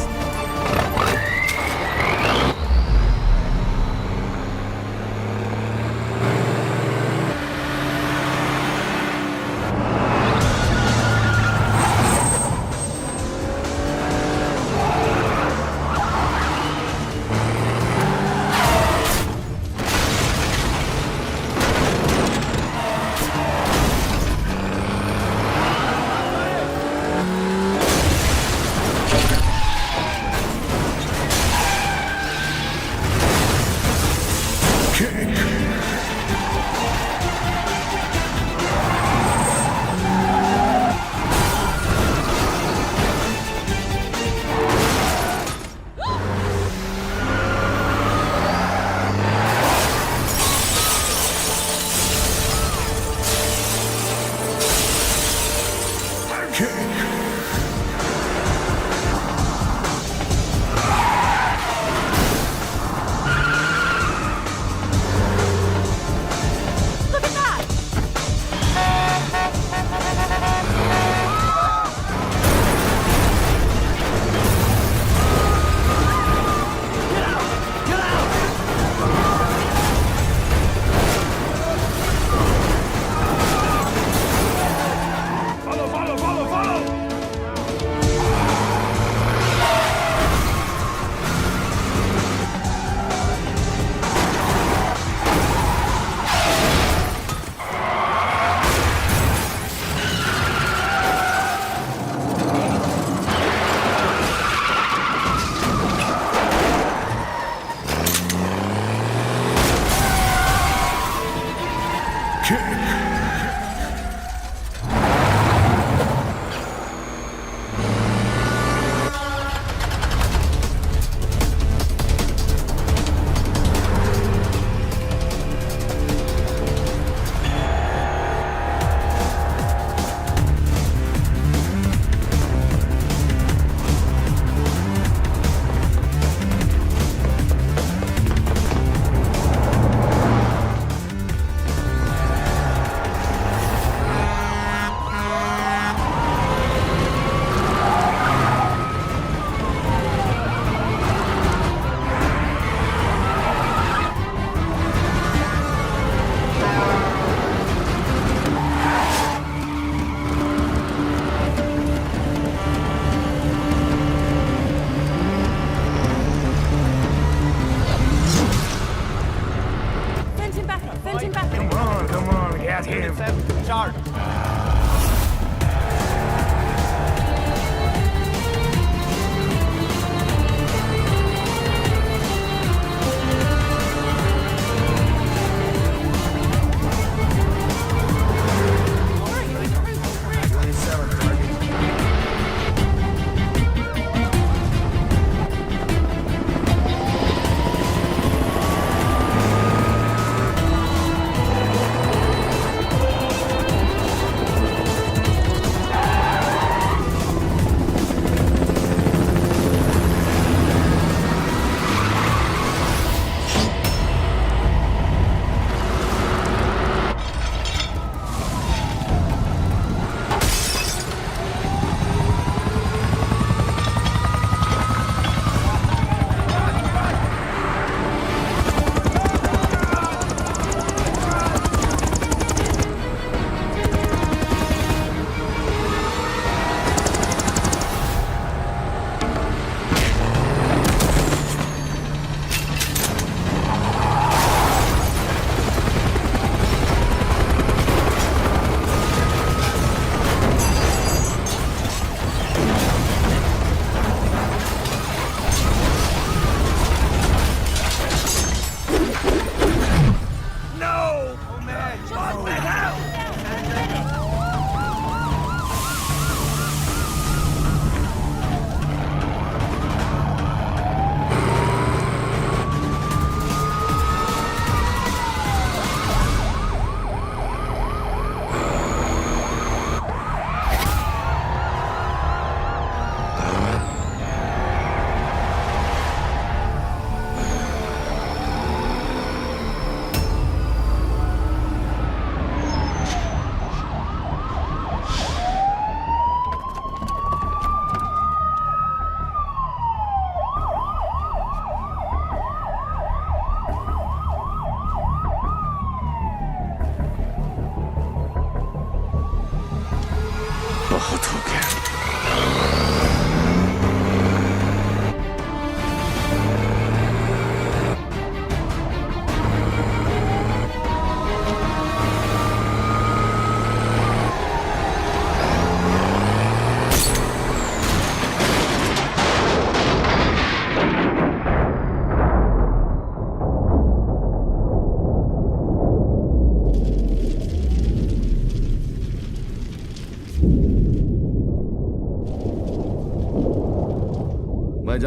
बहुत हो गया।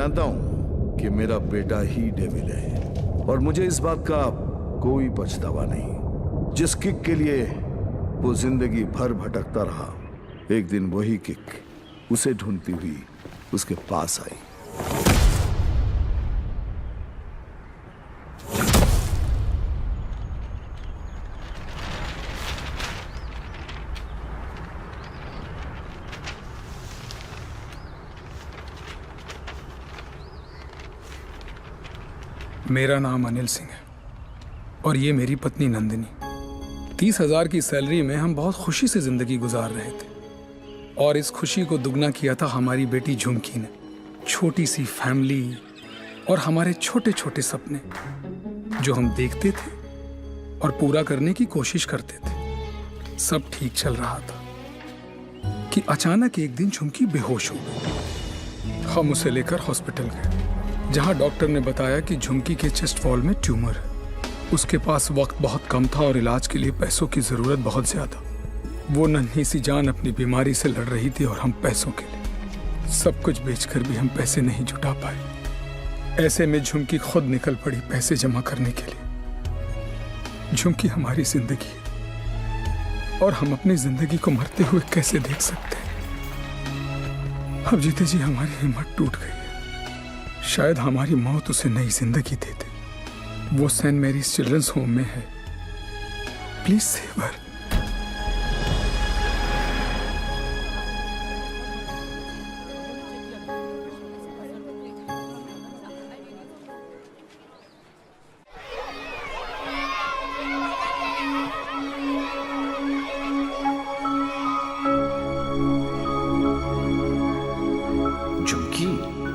जानता हूं कि मेरा बेटा ही डेविल है और मुझे इस बात का कोई पछतावा नहीं। जिस किक के लिए वो जिंदगी भर भटकता रहा, एक दिन वही किक उसे ढूंढती हुई उसके पास आई। मेरा नाम अनिल सिंह है और ये मेरी पत्नी नंदिनी। 30,000 की सैलरी में हम बहुत खुशी से जिंदगी गुजार रहे थे और इस खुशी को दुगना किया था हमारी बेटी झुमकी ने। छोटी सी फैमिली और हमारे छोटे छोटे सपने जो हम देखते थे और पूरा करने की कोशिश करते थे। सब ठीक चल रहा था कि अचानक एक दिन झुमकी बेहोश हो गई। हम उसे लेकर हॉस्पिटल गए जहां डॉक्टर ने बताया कि झुमकी के चेस्ट वॉल में ट्यूमर है। उसके पास वक्त बहुत कम था और इलाज के लिए पैसों की जरूरत बहुत ज्यादा। वो नन्ही सी जान अपनी बीमारी से लड़ रही थी और हम पैसों के लिए सब कुछ बेचकर भी हम पैसे नहीं जुटा पाए। ऐसे में झुमकी खुद निकल पड़ी पैसे जमा करने के लिए। झुमकी हमारी जिंदगी है और हम अपनी जिंदगी को मरते हुए कैसे देख सकते हैं। अब जीते जी हमारी हिम्मत टूट गई है। शायद हमारी मौत उसे नई जिंदगी दे दे। वो सेंट मैरीज चिल्ड्रंस होम में है। Please save her.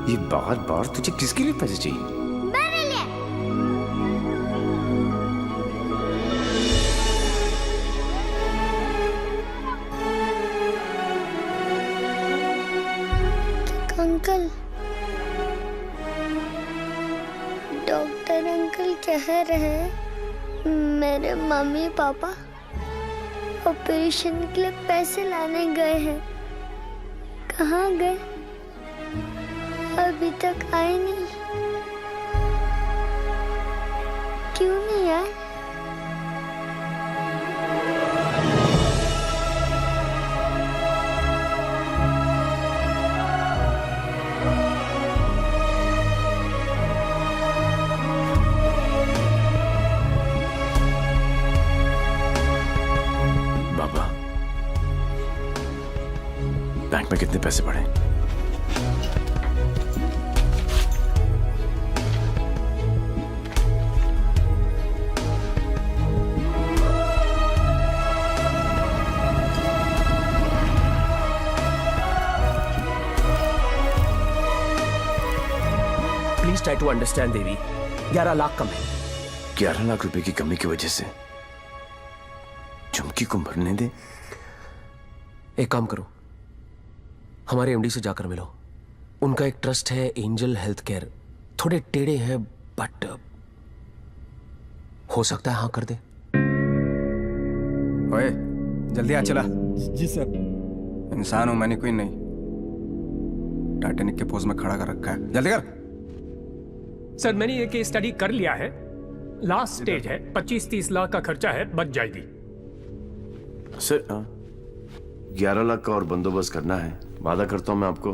ये बार बार तुझे किसके लिए पैसे चाहिए? मेरे लिए। अंकल, डॉक्टर अंकल कह रहे हैं मेरे मम्मी पापा ऑपरेशन के लिए पैसे लाने गए हैं। कहाँ गए? अभी तक आए नहीं। क्यों नहीं आए? बाबा, बैंक में कितने पैसे पड़े? Try to understand, देवी। 11 लाख कम है। 11 लाख रुपए की कमी की वजह से झुमकी को मरने दे? एक काम करो, हमारे एमडी से जाकर मिलो। उनका एक ट्रस्ट है, एंजल हेल्थ केयर। थोड़े टेढ़े हैं बट हो सकता है हाँ कर दे। ओए, जल्दी आ चला। जी सर। इंसान हूं मैंने, कोई नहीं। टाइटैनिक के पोज में खड़ा कर रखा है, जल्दी कर। सर मैंने ये केस स्टडी कर लिया है। लास्ट स्टेज है, 25-30 लाख का खर्चा है, बच जाएगी। सर 11 लाख का और बंदोबस्त करना है। वादा करता हूं मैं आपको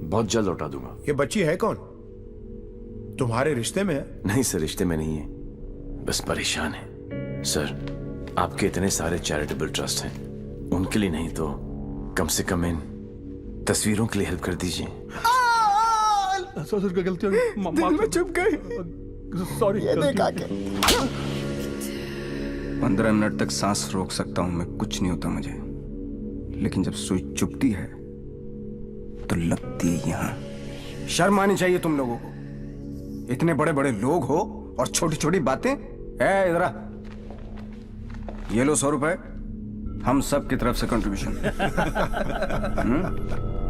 बहुत जल्द लौटा दूंगा। ये बच्ची है कौन? तुम्हारे रिश्ते में है? नहीं सर, रिश्ते में नहीं है, बस परेशान है। सर आपके इतने सारे चैरिटेबल ट्रस्ट हैं, उनके लिए नहीं तो कम से कम इन तस्वीरों के लिए हेल्प कर दीजिए। सर गलती हो गई, दिल में चुप गई। सॉरी। ये देख आके 15 मिनट तक सांस रोक सकता हूं मैं, कुछ नहीं होता मुझे। लेकिन जब सुई चुभती है तो लगती है यहां। शर्म आनी चाहिए तुम लोगों को। इतने बड़े बड़े लोग हो और छोटी छोटी बातें। इधर आ, ये लो 100 रुपए, हम सब की तरफ से कंट्रीब्यूशन।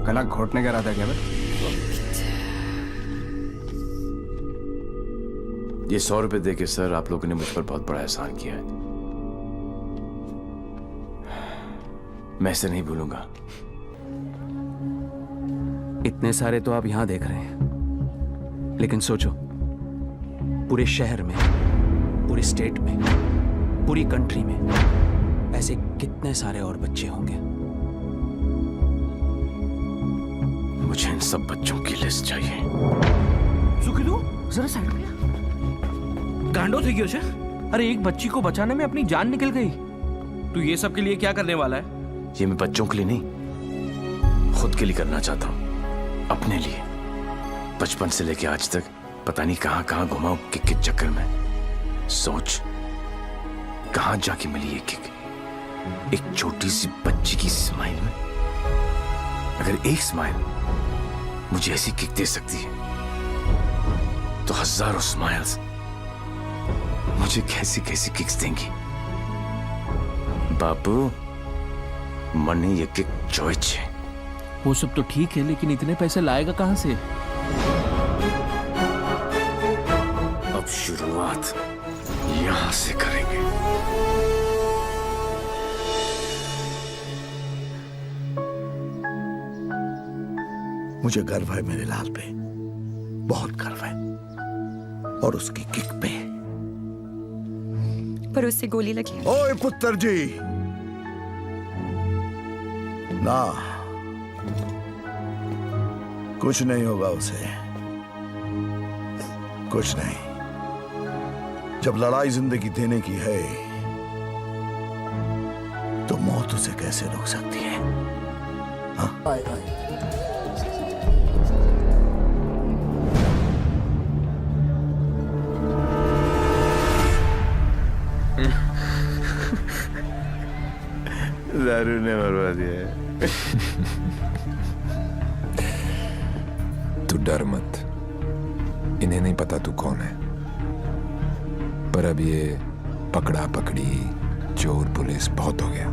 गला घोटने का इरादा क्या भाई? ये 100 रुपए देके सर आप लोगों ने मुझ पर बहुत बड़ा एहसान किया है। मैं इसे नहीं भूलूंगा। इतने सारे तो आप यहां देख रहे हैं, लेकिन सोचो, पूरे शहर में, पूरे स्टेट में, पूरी कंट्री में ऐसे कितने सारे और बच्चे होंगे। मुझे इन सब बच्चों की लिस्ट चाहिए। सुखिलू, जरा साइड में गांडो थी क्यों? अरे एक बच्ची को बचाने में अपनी जान निकल गई। तू ये सब के लिए क्या करने वाला है? ये मैं बच्चों के लिए नहीं, खुद के लिए करना चाहता हूँ, अपने लिए। बचपन से लेके आज तक पता नहीं कहां कहां घुमा किक के चक्कर में। सोच, कहां जाके मिली ये किक? एक छोटी सी बच्ची की स्माइल में। अगर एक स्माइल मुझे ऐसी किक दे सकती है, तो हजारों स्माइल्स मुझे कैसी कैसी किक्स देंगी। बाबू, मनी ये किक चॉइस है। वो सब तो ठीक है, लेकिन इतने पैसे लाएगा कहां से? अब शुरुआत यहां से करेंगे। मुझे गर्व है मेरे लाल पे, बहुत गर्व है, और उसकी किक पे। पर उससे गोली लगी। ओए पुत्र जी, ना, कुछ नहीं होगा उसे, कुछ नहीं। जब लड़ाई जिंदगी देने की है, तो मौत उसे कैसे रोक सकती है? हाँ? आए, आए। दारू ने मरवा दिया है। तू डर मत, इन्हें नहीं पता तू कौन है। पर अब ये पकड़ा पकड़ी, चोर पुलिस बहुत हो गया।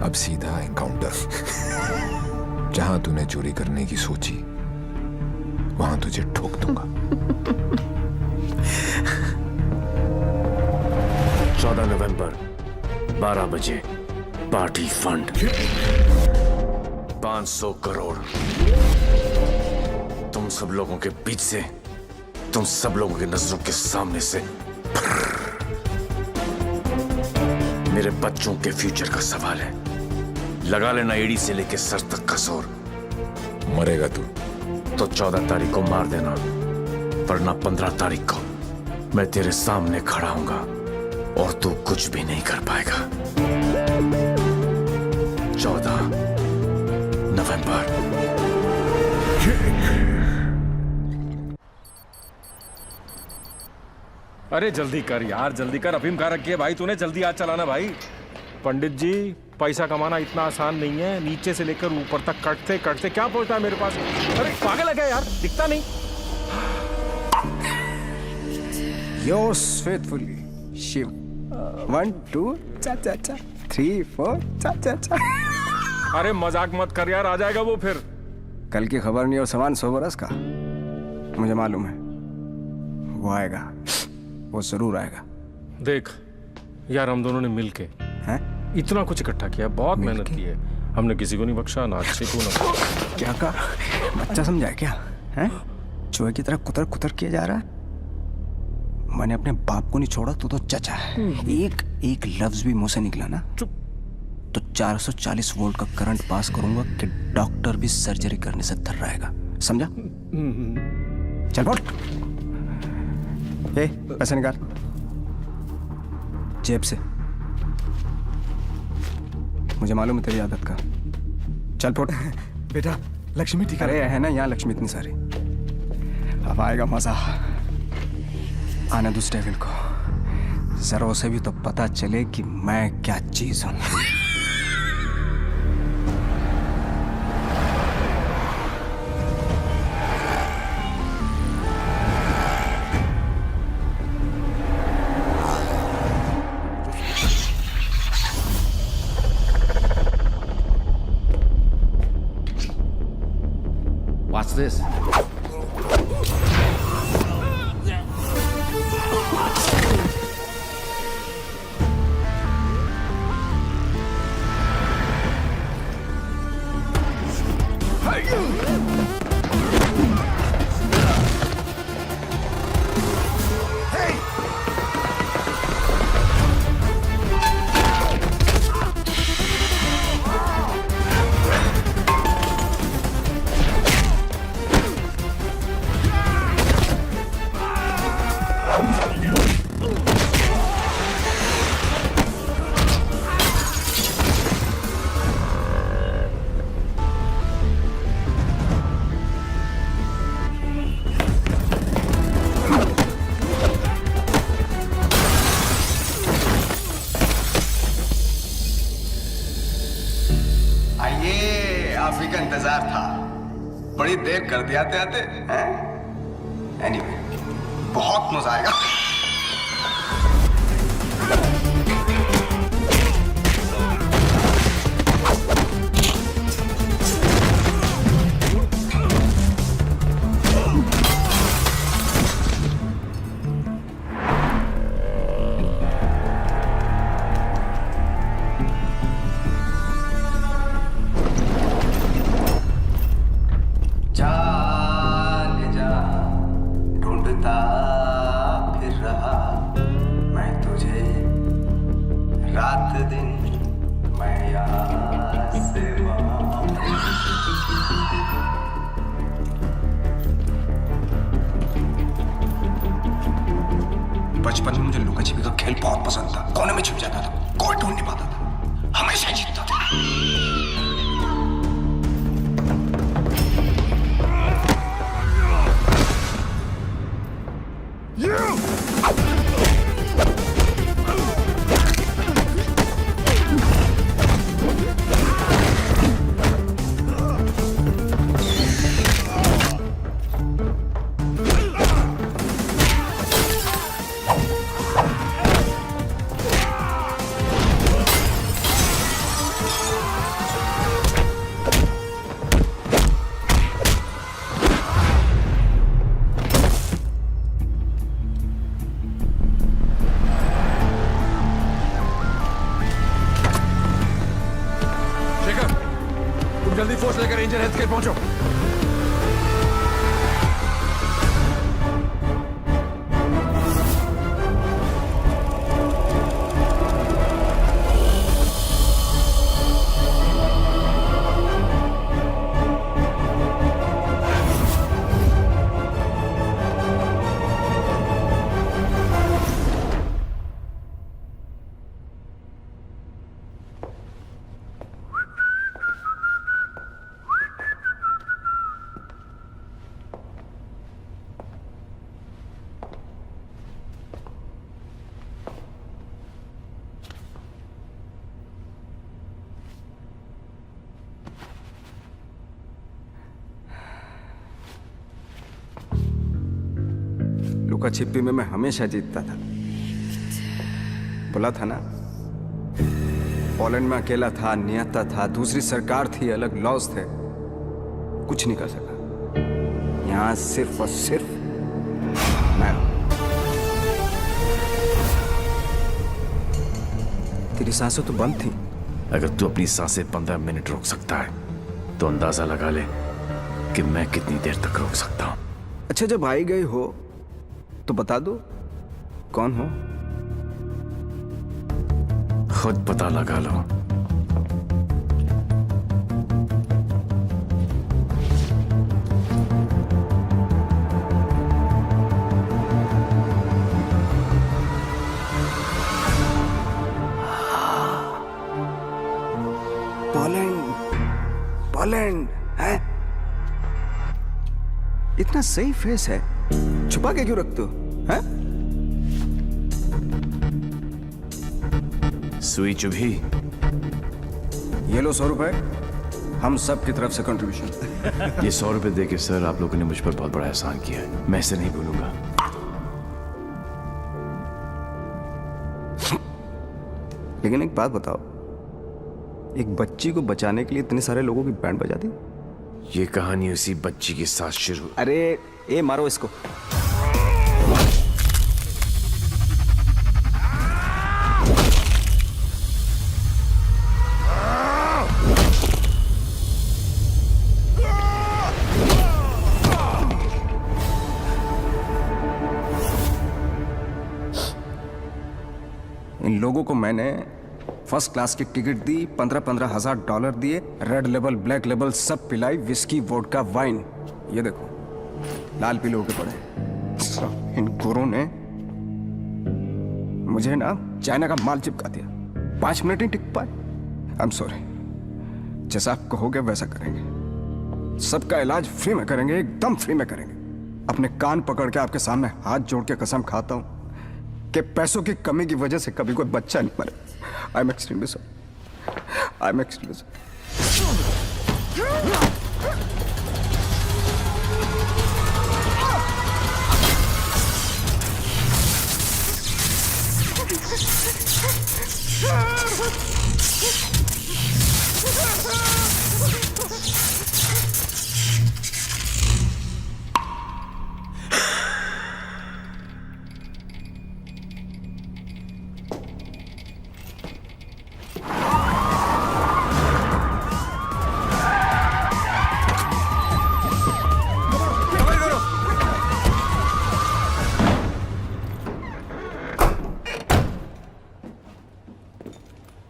अब सीधा एनकाउंटर। जहां तूने चोरी करने की सोची, वहां तुझे ठोक दूंगा। 14 नवंबर 12 बजे पार्टी फंड 500 करोड़ तुम सब लोगों के बीच से, तुम सब लोगों की नजरों के सामने से। मेरे बच्चों के फ्यूचर का सवाल है। लगा लेना एड़ी से लेके सर तक का जोर। मरेगा तू तो 14 तारीख को मार देना, वरना 15 तारीख को मैं तेरे सामने खड़ा हूंगा और तू कुछ भी नहीं कर पाएगा। 14 नवंबर। अरे जल्दी कर यार, जल्दी कर। अफीम कहाँ रखी है भाई तूने? जल्दी आज चलाना भाई। पंडित जी, पैसा कमाना इतना आसान नहीं है। नीचे से लेकर ऊपर तक कटते कटते क्या पहुंचता है मेरे पास? अरे पागल है क्या यार? दिखता नहीं। Yours faithfully, Shiv. 1 2 चा चा चा 3 4 चा चा चा। अरे मजाक मत कर यार, आ जाएगा वो फिर। कल की खबर नहीं और सामान 100 बरस का। मुझे मालूम है वो आएगा, वो जरूर आएगा। देख यार, हम दोनों ने मिलके हैं इतना कुछ इकट्ठा किया, बहुत मेहनत की है हमने। किसी को नहीं बख्शा, ना अच्छे को ना। क्या कहा? बच्चा समझा है क्या? हैं? चूहे की तरह कुतर कुतर किया जा रहा है। मैंने अपने बाप को नहीं छोड़ा, तू तो चचा है। एक लफ्ज भी मुंह से निकला ना तो 440 वोल्ट का करंट पास करूंगा कि डॉक्टर भी सर्जरी करने से थर रहेगा। समझा? चल बोल। पैसे निकाल जेब से। मुझे मालूम है तेरी आदत का। चल फोट। बेटा लक्ष्मी ठीक अरे है ना यहाँ लक्ष्मी इतनी सारी। अब आएगा मजा। आने दो डेविल को, जरा उसे भी तो पता चले कि मैं क्या चीज हूं। What's this? का इंतजार था, बड़ी देर कर दिया आते आते। एनीवे, बहुत मजा आएगा। ढूंढता फिर रहा मैं तुझे, रात दिन मैं यहाँ से वहाँ। बचपन में मुझे लुका छिपी का खेल बहुत पसंद था। कोने में छुप जाता था, कोई ढूंढ नहीं पाता था, हमेशा जीतता था। जल्दी फोर्स लेकर रेंजर हेल्थ केयर पहुंचो। लुका छिपी में मैं हमेशा जीतता था। बोला था ना, पोलैंड में अकेला था, नियता था, दूसरी सरकार थी, अलग लॉज थे, कुछ नहीं कर सका। यहां सिर्फ और सिर्फ मैं। तेरी सांसें तो बंद थी। अगर तू अपनी सांसें 15 मिनट रोक सकता है तो अंदाजा लगा ले कि मैं कितनी देर तक रोक सकता हूं। अच्छा, जब आई गई हो तो बता दो कौन हो। खुद पता लगा लो। पोलैंड है? इतना सही फेस है, छुपा के क्यों रखते हो? हैं? सुई चुभी। ये लो 100 रुपए, हम सब की तरफ से कंट्रीब्यूशन। ये 100 रुपए देके सर, आप लोगों ने मुझ पर बहुत बड़ा एहसान किया है, मैं इसे नहीं भूलूंगा। लेकिन एक बात बताओ, एक बच्ची को बचाने के लिए इतने सारे लोगों की बैंड बजा दी? ये कहानी उसी बच्ची के साथ शुरू। अरे ए मारो इसको। इन लोगों को मैंने फर्स्ट क्लास की टिकट दी, 15-15 हजार डॉलर दिए, रेड लेबल ब्लैक लेबल सब पिलाई, विस्की वोडका वाइन। ये देखो लाल पीले होके पड़े। इन गोरों ने मुझे ना चाइना का माल चिपका दिया, 5 मिनट नहीं टिक पाए। आई एम सॉरी, जैसा आप कहोगे वैसा करेंगे। सबका इलाज फ्री में करेंगे, एकदम फ्री में करेंगे। अपने कान पकड़ के आपके सामने हाथ जोड़ के कसम खाता हूं कि पैसों की कमी की वजह से कभी कोई बच्चा नहीं मरे। I am extremely sorry. I am extremely sorry.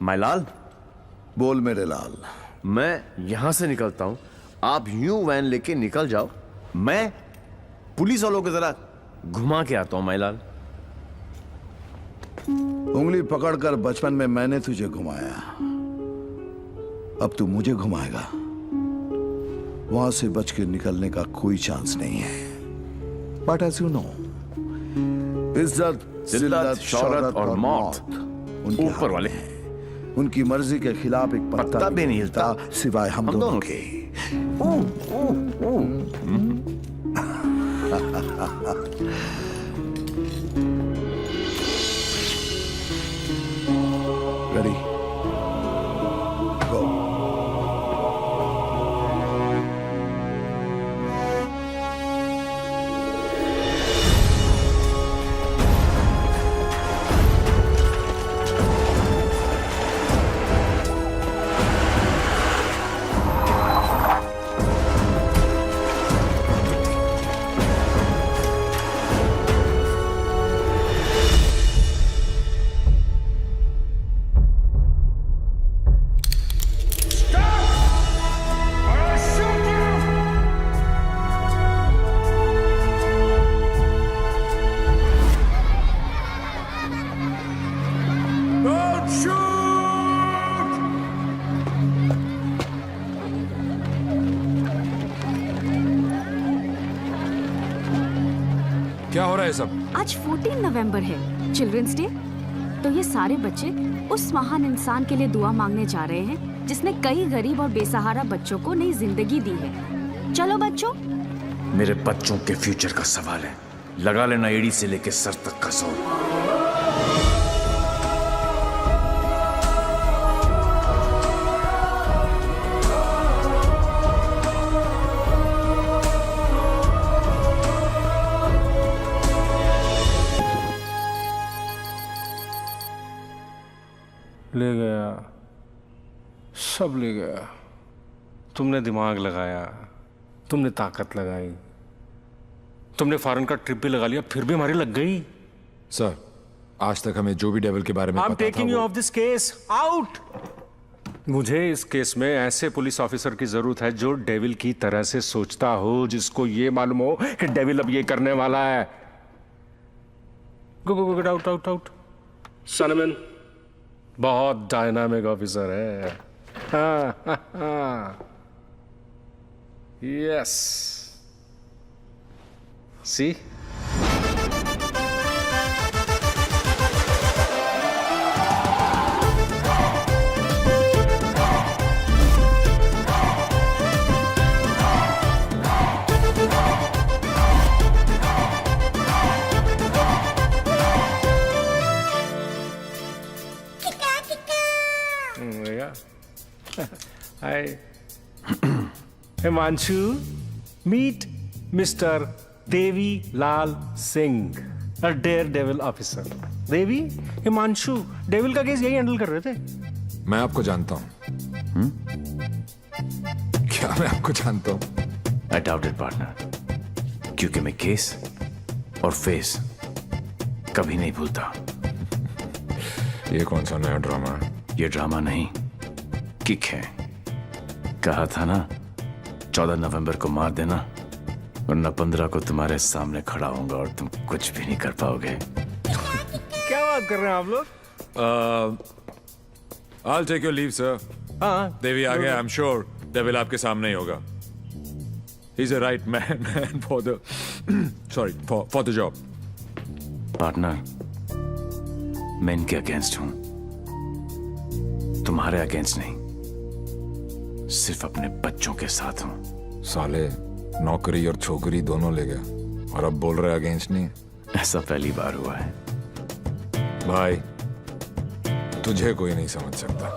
माय लाल, बोल मेरे लाल। मैं यहां से निकलता हूं, आप यूं वैन लेके निकल जाओ, मैं पुलिस वालों को जरा घुमा के आता हूं माय लाल। उंगली पकड़कर बचपन में मैंने तुझे घुमाया, अब तू मुझे घुमाएगा। वहां से बच के निकलने का कोई चांस नहीं है। बट एज यू नो, इज्जत, जिल्लत, शौहरत और मौत उनके ऊपर वाले हैं। उनकी मर्जी के खिलाफ एक पत्ता भी नहीं हिलता सिवाय हम दोनों के। रेडी, गो। क्या हो रहा है सब? आज 14 नवंबर है, चिल्ड्रंस डे। तो ये सारे बच्चे उस महान इंसान के लिए दुआ मांगने जा रहे हैं जिसने कई गरीब और बेसहारा बच्चों को नई जिंदगी दी है। चलो बच्चों। मेरे बच्चों के फ्यूचर का सवाल है, लगा लेना एड़ी से लेके सर तक का जोर। ले गया, सब ले गया। तुमने दिमाग लगाया, तुमने ताकत लगाई, तुमने फॉरेन का ट्रिप भी लगा लिया, फिर भी हमारी लग गई। सर, आज तक हमें जो भी डेविल के बारे में I'm पता था taking you off this case. Out! मुझे इस केस में ऐसे पुलिस ऑफिसर की जरूरत है जो डेविल की तरह से सोचता हो, जिसको ये मालूम हो कि डेविल अब ये करने वाला है। गो गो गो, आउट आउट आउट। सनमैन बहुत डायनामिक ऑफिसर है। Yes, C Hi. Himanshu, meet Mr. Devi Lal Singh, a daredevil officer. Devi, Himanshu devil का केस यही हैंडल कर रहे थे। मैं आपको जानता हूं। क्या मैं आपको जानता हूं? I doubt it, partner. क्योंकि मैं केस और फेस कभी नहीं भूलता। ये कौन सा नया ड्रामा है? ये ड्रामा नहीं, किक है। कहा था ना, 14 नवंबर को मार देना, वरना 15 को तुम्हारे सामने खड़ा होऊंगा और तुम कुछ भी नहीं कर पाओगे। क्या बात कर रहे हैं आप लोग? I'll take your leave, sir. हाँ, देवी आ गया, I'm sure डेविल आपके सामने ही होगा। He's a right man for the for the job. Partner, मैं इनके अगेंस्ट हूं, तुम्हारे अगेंस्ट नहीं। सिर्फ अपने बच्चों के साथ हूं। साले नौकरी और छोकरी दोनों ले गया और अब बोल रहे अगेंस्ट नहीं। ऐसा पहली बार हुआ है। भाई तुझे कोई नहीं समझ सकता।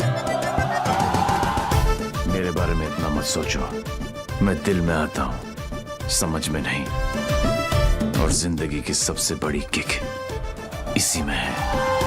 मेरे बारे में इतना मत सोचो। मैं दिल में आता हूं, समझ में नहीं। और जिंदगी की सबसे बड़ी किक इसी में है।